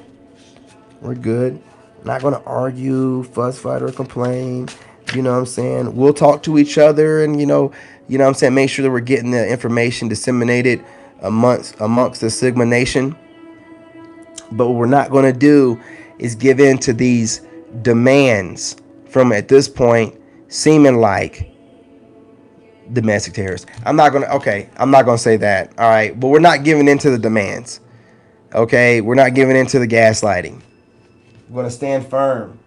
We're good. Not going to argue, fuss, fight, or complain. You know what I'm saying? We'll talk to each other and, you know what I'm saying? Make sure that we're getting the information disseminated amongst the Sigma Nation. But what we're not going to do is give in to these demands from, at this point, seeming like domestic terrorists. I'm not gonna say that. All right, but we're not giving in to the demands. Okay, we're not giving in to the gaslighting. We're gonna stand firm.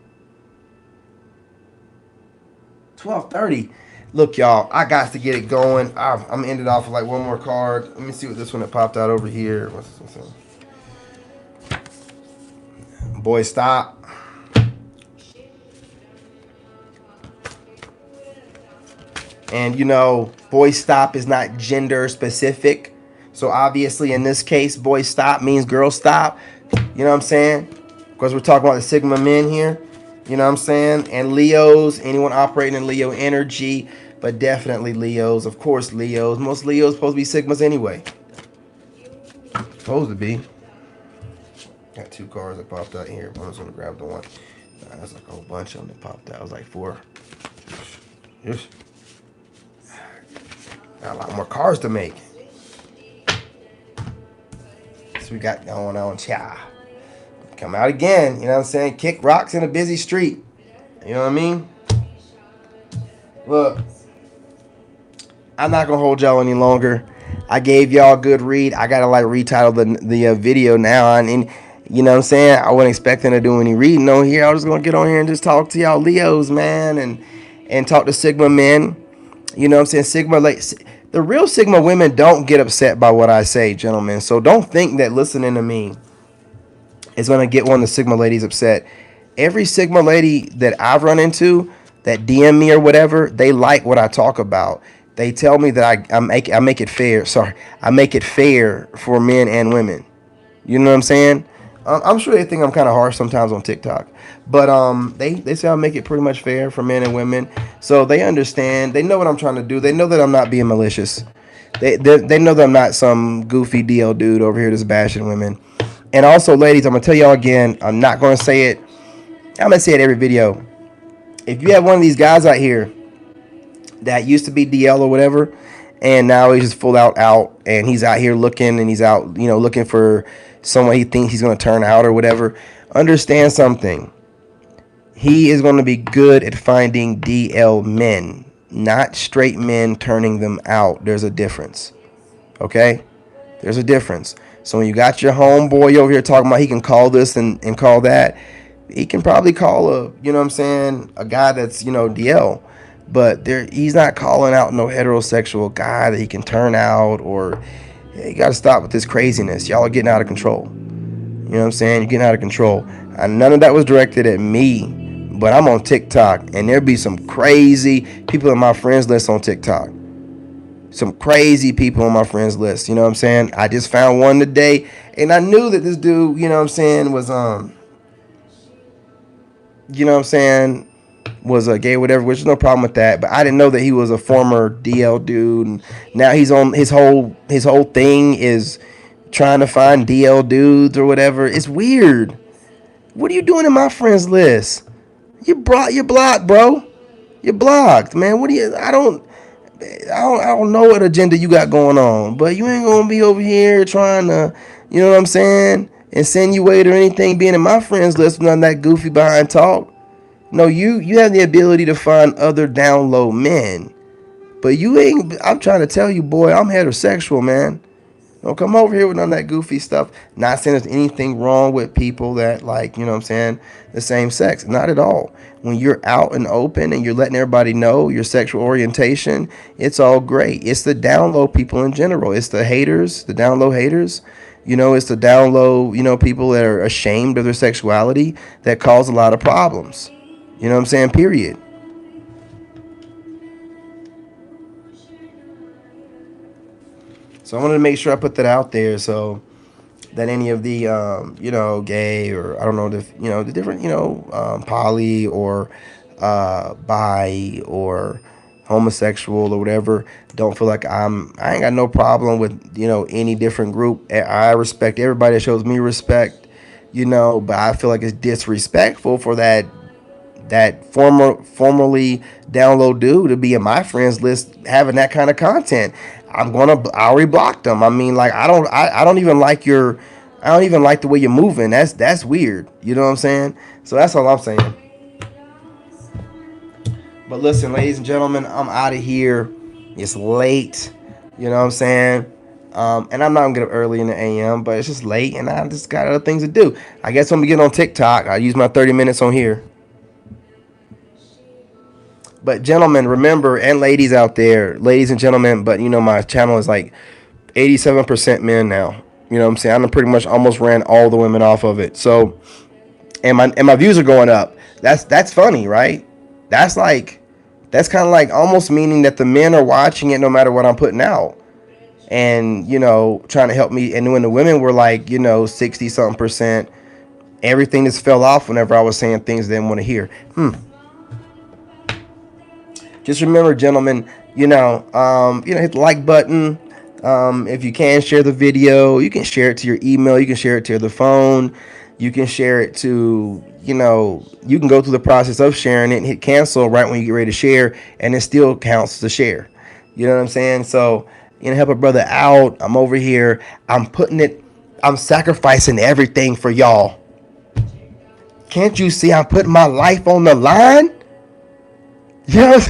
12:30. Look, y'all, I got to get it going. I'm gonna end it off with like one more card. Let me see what this one that popped out over here. What's this one? Boy, stop. And you know, boy stop is not gender specific. So obviously in this case, boy stop means girl stop. You know what I'm saying? Because we're talking about the Sigma men here. You know what I'm saying? And Leos, anyone operating in Leo energy, but definitely Leos. Of course, Leos. Most Leos supposed to be Sigmas anyway. Supposed to be. Got two cards that popped out here. I was going to grab the one. That's like a whole bunch of them that popped out. It was like 4. Yes. Got a lot more cards to make. So we got going on, cha. Come out again, you know what I'm saying? Kick rocks in a busy street. You know what I mean? Look, I'm not gonna hold y'all any longer. I gave y'all a good read. I gotta like retitle the video now, and you know what I'm saying? I wasn't expecting to do any reading on here. I was gonna get on here and just talk to y'all Leos, man, and talk to Sigma men. You know what I'm saying? Sigma, like, the real Sigma women don't get upset by what I say, gentlemen. So don't think that listening to me is going to get one of the Sigma ladies upset. Every Sigma lady that I've run into that DM me or whatever, they like what I talk about. They tell me that I make it fair. Sorry, I make it fair for men and women. You know what I'm saying? I'm sure they think I'm kind of harsh sometimes on TikTok, but they say I make it pretty much fair for men and women. So they understand. They know what I'm trying to do. They know that I'm not being malicious. They know that I'm not some goofy DL dude over here just bashing women. And also, ladies, I'm gonna tell y'all again. I'm not gonna say it. I'm gonna say it every video. If you have one of these guys out here that used to be DL or whatever, and now he's just full out, and he's out here looking, and he's out, you know, looking for someone he thinks he's going to turn out or whatever, understand something. He is going to be good at finding DL men, not straight men turning them out. There's a difference. Okay? There's a difference. So when you got your homeboy over here talking about he can call this and call that, he can probably call a, you know what I'm saying, a guy that's, you know, DL. But he's not calling out no heterosexual guy that he can turn out, or you got to stop with this craziness. Y'all are getting out of control. You know what I'm saying? You're getting out of control. And none of that was directed at me, but I'm on TikTok, and there be some crazy people in my friends list on TikTok. Some crazy people on my friends list. You know what I'm saying? I just found one today, and I knew that this dude, you know what I'm saying, was you know what I'm saying, was a gay, whatever, which is no problem with that. But I didn't know that he was a former DL dude, and now he's on his whole thing is trying to find DL dudes or whatever. It's weird. What are you doing in my friends list? You're blocked, bro. You're blocked, man. What do you? I don't know what agenda you got going on, but you ain't gonna be over here trying to, you know what I'm saying, insinuate or anything being in my friends list with none of that goofy behind talk. No, you have the ability to find other down low men, but you ain't. I'm trying to tell you, boy, I'm heterosexual, man. Don't come over here with none of that goofy stuff. Not saying there's anything wrong with people that, like, you know what I'm saying, the same sex. Not at all. When you're out and open and you're letting everybody know your sexual orientation, it's all great. It's the down low people in general. It's the haters, the down low haters. You know, it's the down low, you know, people that are ashamed of their sexuality that cause a lot of problems. You know what I'm saying? Period. So I wanted to make sure I put that out there so that any of the, you know, gay, or I don't know, the different, poly or bi or homosexual or whatever, don't feel like I ain't got no problem with, any different group. I respect everybody that shows me respect, but I feel like it's disrespectful for that formerly download dude to be in my friends list having that kind of content. I already blocked them. I mean, like, I don't even like your I don't even like the way you're moving. That's weird. You know what I'm saying? So that's all I'm saying. But listen, ladies and gentlemen, I'm out of here. It's late. You know what I'm saying? And I'm not gonna get up early in the AM, but it's just late, and I just got other things to do. I guess when we get on TikTok, I use my 30 minutes on here. But gentlemen, remember, and ladies out there, ladies and gentlemen, but my channel is like 87% men now. You know what I'm saying? I pretty much almost ran all the women off of it. So, and my views are going up. That's funny, right? That's like that's kind of like almost meaning that the men are watching it no matter what I'm putting out, and trying to help me. And when the women were like 60 something percent, everything just fell off whenever I was saying things they didn't want to hear. Just remember, gentlemen, hit the like button. If you can share the video, you can share it to your email, you can share it to the phone, you can share it to, you can go through the process of sharing it and hit cancel right when you get ready to share, and it still counts to share. You know what I'm saying? So, help a brother out. I'm over here. I'm sacrificing everything for y'all. Can't you see I'm putting my life on the line? Yes.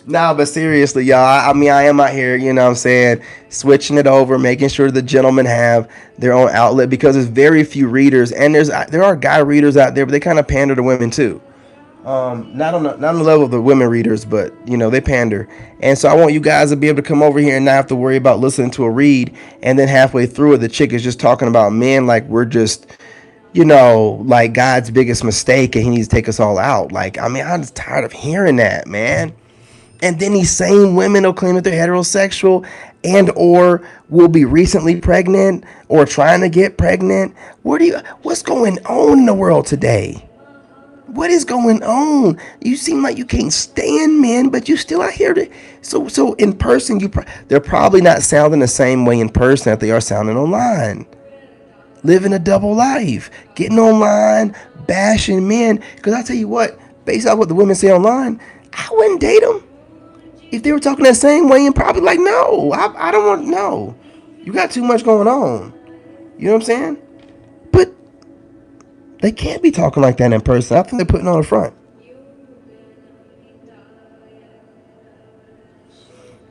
Nah, but seriously, y'all, I mean, I am out here, what I'm saying, switching it over, making sure the gentlemen have their own outlet, because there's very few readers, and there are guy readers out there, but they kind of pander to women too. Not on the level of the women readers, but they pander. And so I want you guys to be able to come over here and not have to worry about listening to a read, and then halfway through it, the chick is just talking about men like we're just like God's biggest mistake, and he needs to take us all out. Like, I mean, I'm just tired of hearing that, man. And then these same women will claim that they're heterosexual and or will be recently pregnant or trying to get pregnant. What's going on in the world today? What is going on? You seem like you can't stand men, but you still out here so in person they're probably not sounding the same way in person that they are sounding online. Living a double life, getting online, bashing men. Because I tell you what, based off what the women say online, I wouldn't date them. If they were talking that same way, and probably like, no, I don't want, no. You got too much going on. You know what I'm saying? But they can't be talking like that in person. I think they're putting on the front.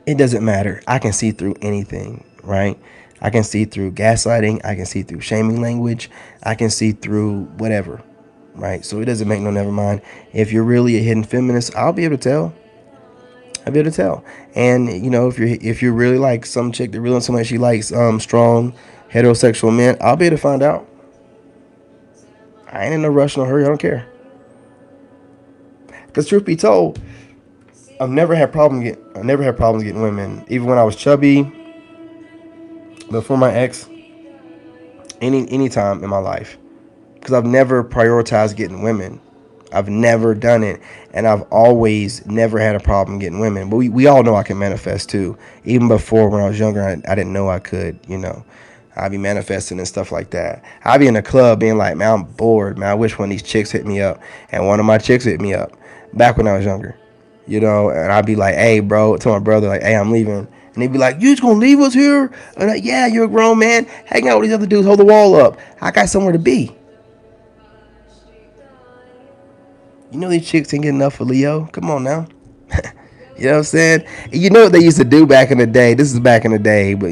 It doesn't matter. I can see through anything, right? I can see through gaslighting. I can see through shaming language. I can see through whatever, right? So it doesn't make no never mind. If you're really a hidden feminist, I'll be able to tell. I'll be able to tell. And if you're really like some chick that really somebody she likes strong heterosexual men, I'll be able to find out. I ain't in no rush, no hurry. I don't care. Because truth be told, I've never had problems getting women. Even when I was chubby, before my ex, any time in my life, because I've never prioritized getting women. I've never done it, and I've always never had a problem getting women. But we all know I can manifest too. Even before, when I was younger, I didn't know I could. I'd be manifesting and stuff like that. I'd be in a club being like, man, I'm bored, man. I wish one of these chicks hit me up. And one of my chicks hit me up back when I was younger. And I'd be like, hey, bro, to my brother, like, hey, I'm leaving. And he'd be like, you just gonna leave us here? And like, yeah, you're a grown man. Hang out with these other dudes, hold the wall up. I got somewhere to be. These chicks ain't get enough for Leo. Come on now. You know what I'm saying? You know what they used to do back in the day? This is back in the day, but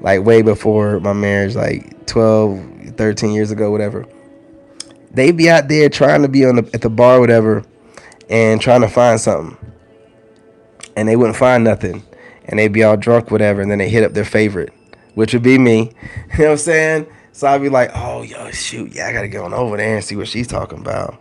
like way before my marriage, like 12, 13 years ago, whatever. They be out there trying to be at the bar, whatever, and trying to find something. And they wouldn't find nothing. And they'd be all drunk, whatever, and then they hit up their favorite, which would be me. You know what I'm saying? So I'd be like, oh, yo, shoot, yeah, I got to go on over there and see what she's talking about.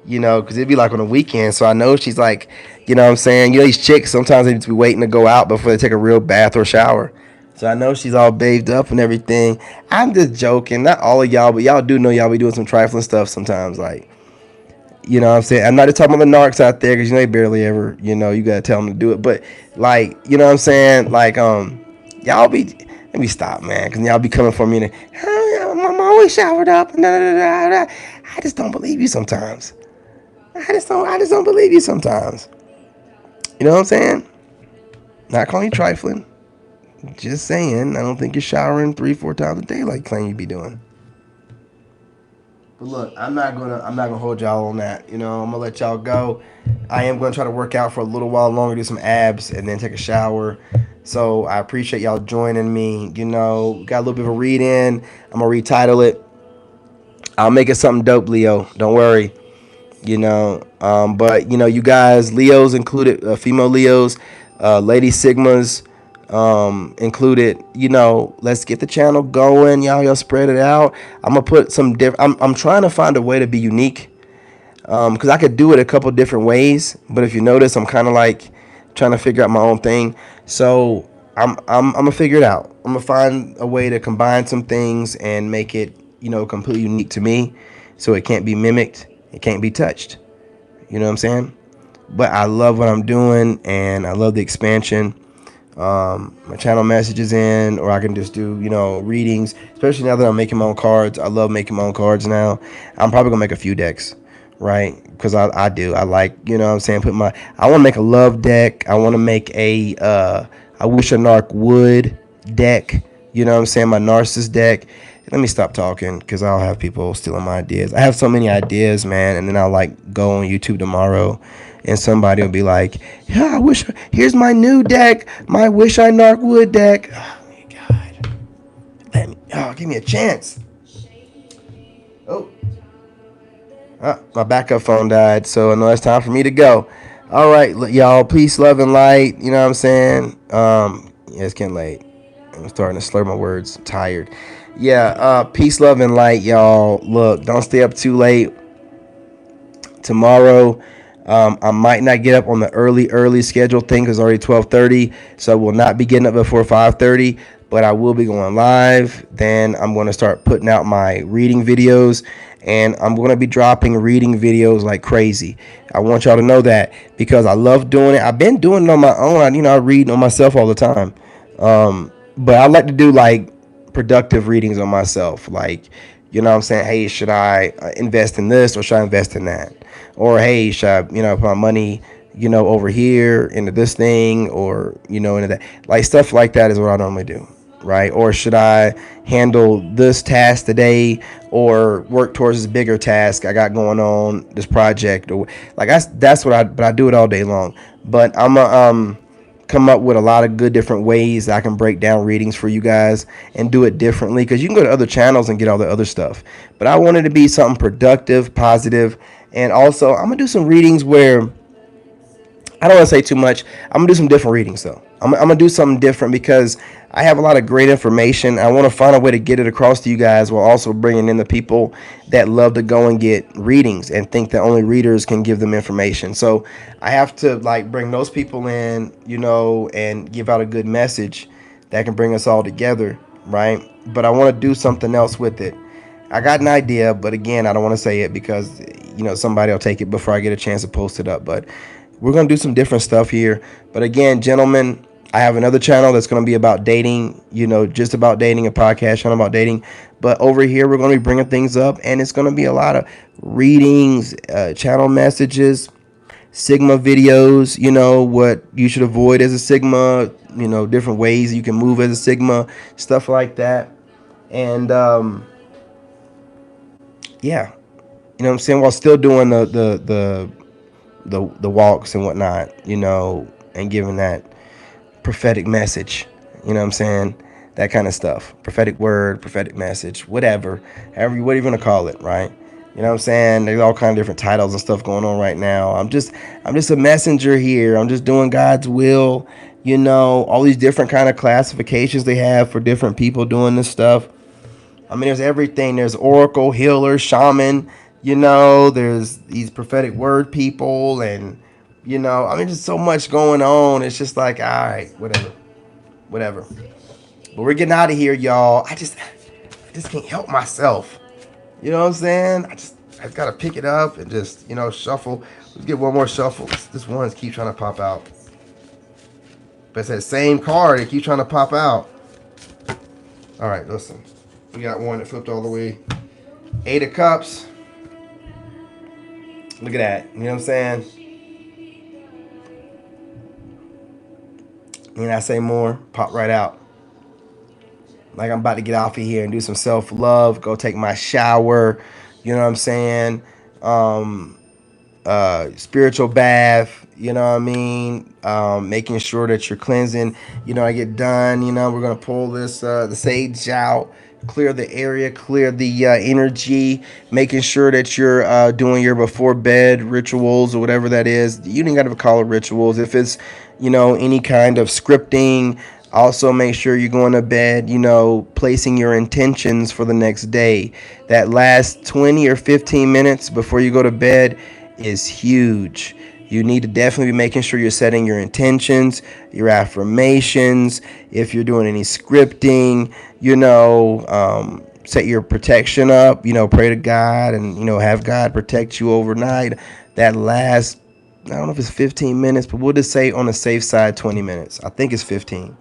Because it'd be like on the weekend. So I know she's like, you know what I'm saying? These chicks, sometimes they need to be waiting to go out before they take a real bath or shower. So I know she's all bathed up and everything. I'm just joking. Not all of y'all, but y'all do know y'all be doing some trifling stuff sometimes. Like, you know what I'm saying? I'm not just talking about the narcs out there, because they barely ever, you got to tell them to do it. But, like, you know what I'm saying? Like, y'all be, let me stop, man, because y'all be coming for me and, I'm always showered up. I just don't believe you sometimes. I just don't believe you sometimes. You know what I'm saying? Not calling you trifling. Just saying. I don't think you're showering 3-4 times a day like you claim you be doing. But look, I'm not gonna hold y'all on that. I'm gonna let y'all go. I am gonna try to work out for a little while longer, do some abs, and then take a shower. So I appreciate y'all joining me. Got a little bit of a read in. I'm gonna retitle it. I'll make it something dope, Leo. Don't worry. But you guys, Leos included, female Leos, Lady Sigmas included. Let's get the channel going, y'all spread it out. I'm gonna put some different. I'm trying to find a way to be unique, because I could do it a couple different ways, but if you notice, I'm kind of like trying to figure out my own thing. So I'm gonna figure it out. I'm gonna find a way to combine some things and make it completely unique to me, so it can't be mimicked, it can't be touched. You know what I'm saying? But I love what I'm doing, and I love the expansion. My channel messages in, or I can just do readings. Especially now that I'm making my own cards, I love making my own cards now. I'm probably gonna make a few decks, right? Because I do. I like, what I'm saying, I want to make a love deck. I want to make a I wish a narc would deck. You know what I'm saying? My narcissist deck. Let me stop talking, because I'll have people stealing my ideas. I have so many ideas, man, and then I'll like go on YouTube tomorrow, and somebody will be like, "Yeah, here's my new deck, my Wish I Narc Would deck." Oh my God, give me a chance. Oh, my backup phone died, so I know it's time for me to go. All right, y'all, peace, love, and light. You know what I'm saying? Yeah, it's getting late. I'm starting to slur my words. I'm tired. Yeah, peace, love, and light, y'all. Look, don't stay up too late tomorrow. I might not get up on the early schedule thing, because it's already 12:30, so I will not be getting up before 5:30. But I will be going live. Then I'm going to start putting out my reading videos, and I'm going to be dropping reading videos like crazy. I want y'all to know that, because I love doing it. I've been doing it on my own. I read on myself all the time. But I like to do like productive readings on myself. Like, what I'm saying? Hey, should I invest in this, or should I invest in that? Or hey, should I, put my money, over here into this thing, or, into that? Like, stuff like that is what I normally do, right? Or should I handle this task today, or work towards this bigger task I got going on, this project, or like that's but I do it all day long. But I'm a come up with a lot of good different ways that I can break down readings for you guys and do it differently, because you can go to other channels and get all the other stuff, but I wanted to be something productive, positive. And also I'm gonna do some readings where I don't want to say too much. I'm gonna do some different readings though. I'm gonna do something different, because I have a lot of great information. I want to find a way to get it across to you guys, while also bringing in the people that love to go and get readings and think that only readers can give them information. So I have to like bring those people in, and give out a good message that can bring us all together, right? But I want to do something else with it. I got an idea, but again, I don't want to say it, because somebody will take it before I get a chance to post it up. But we're gonna do some different stuff here. But again, gentlemen, I have another channel that's gonna be about dating. Just about dating, a podcast channel about dating. But over here, we're gonna be bringing things up, and it's gonna be a lot of readings, channel messages, Sigma videos. What you should avoid as a Sigma. Different ways you can move as a Sigma, stuff like that. And yeah, what I'm saying, while still doing the walks and whatnot, and giving that prophetic message, what I'm saying, that kind of stuff, prophetic word, prophetic message, whatever, what are you gonna call it, right? What I'm saying, there's all kind of different titles and stuff going on right now. I'm just a messenger here. I'm just doing God's will. All these different kind of classifications they have for different people doing this stuff. I mean, there's everything. There's oracle, healer, shaman. There's these prophetic word people, and I mean, just so much going on. It's just like, all right, whatever. But we're getting out of here, y'all. I just can't help myself. You know what I'm saying? I gotta pick it up and just shuffle. Let's get one more shuffle. This one's keep trying to pop out. But it's that same card. It keeps trying to pop out. All right, listen. We got one that flipped all the way. 8 of Cups. Look at that. You know what I'm saying? Need I say more? Pop right out. Like I'm about to get off of here and do some self love. Go take my shower. You know what I'm saying? Um, spiritual bath, you know what I mean? Making sure that you're cleansing. I get done, we're gonna pull this the sage out, clear the area, clear the energy, making sure that you're doing your before bed rituals or whatever that is. You don't gotta call it rituals. If it's, any kind of scripting, also make sure you're going to bed, placing your intentions for the next day. That last 20 or 15 minutes before you go to bed is huge. You need to definitely be making sure you're setting your intentions, your affirmations. If you're doing any scripting, set your protection up. Pray to God and have God protect you overnight. That last, I don't know if it's 15 minutes, but we'll just say on the safe side 20 minutes. I think it's 15.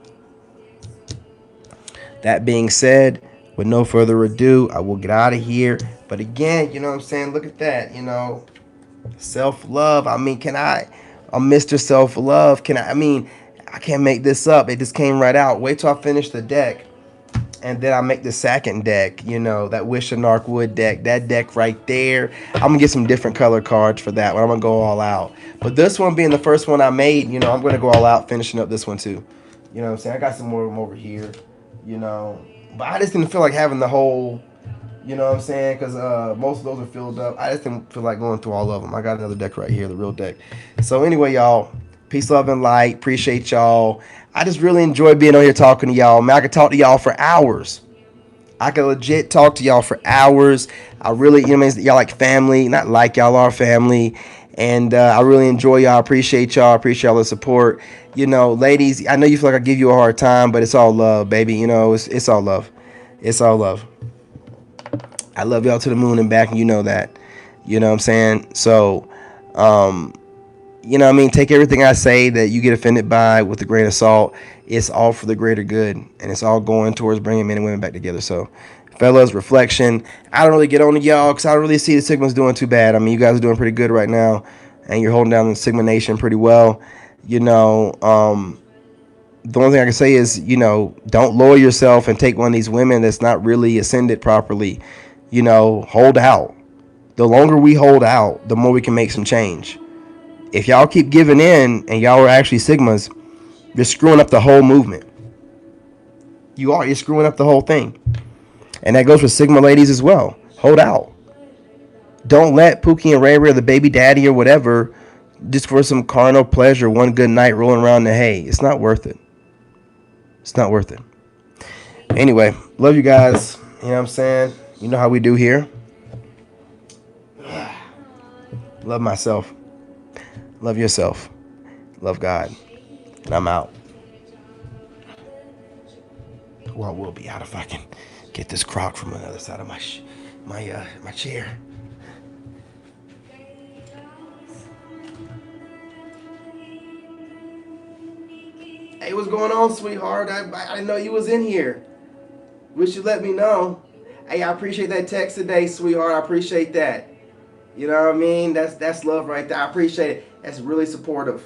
That being said, with no further ado, I will get out of here. But again, you know what I'm saying? Look at that, self love. I mean, I'm Mr. Self Love. I can't make this up. It just came right out. Wait till I finish the deck. And then I make the second deck, that Wish of Narkwood deck. That deck right there. I'm going to get some different color cards for that one. I'm going to go all out. But this one being the first one I made, I'm going to go all out finishing up this one too. You know what I'm saying? I got some more of them over here, you know. But I just didn't feel like having the whole, you know what I'm saying? Because most of those are filled up. I just didn't feel like going through all of them. I got another deck right here, the real deck. So anyway, y'all, peace, love, and light. Appreciate y'all. I just really enjoy being on here talking to y'all. Man, I could talk to y'all for hours. I could legit talk to y'all for hours. I really, y'all like family. Not like y'all are family. And I really enjoy y'all. Appreciate y'all. Appreciate all the support. Ladies, I know you feel like I give you a hard time, but it's all love, baby. It's all love. It's all love. I love y'all to the moon and back, and you know that. You know what I'm saying? So, take everything I say that you get offended by with a grain of salt. It's all for the greater good, and it's all going towards bringing men and women back together. So, fellas, reflection. I don't really get on to y'all because I don't really see the Sigmas doing too bad. I mean, you guys are doing pretty good right now, and you're holding down the Sigma Nation pretty well. The only thing I can say is, don't lower yourself and take one of these women that's not really ascended properly. Hold out. The longer we hold out, the more we can make some change. If y'all keep giving in and y'all are actually Sigmas, you're screwing up the whole movement. You're screwing up the whole thing. And that goes for Sigma ladies as well. Hold out. Don't let Pookie and Ray Ray or the baby daddy or whatever, just for some carnal pleasure, one good night rolling around in the hay. It's not worth it. It's not worth it. Anyway, love you guys. You know what I'm saying? You know how we do here. Love myself. Love yourself. Love God. And I'm out. Well, I will be out if I can get this crock from the other side of my chair. Hey, what's going on, sweetheart? I didn't know you was in here. Wish you let me know. Hey, I appreciate that text today, sweetheart. I appreciate that. You know what I mean? That's love right there. I appreciate it. That's really supportive.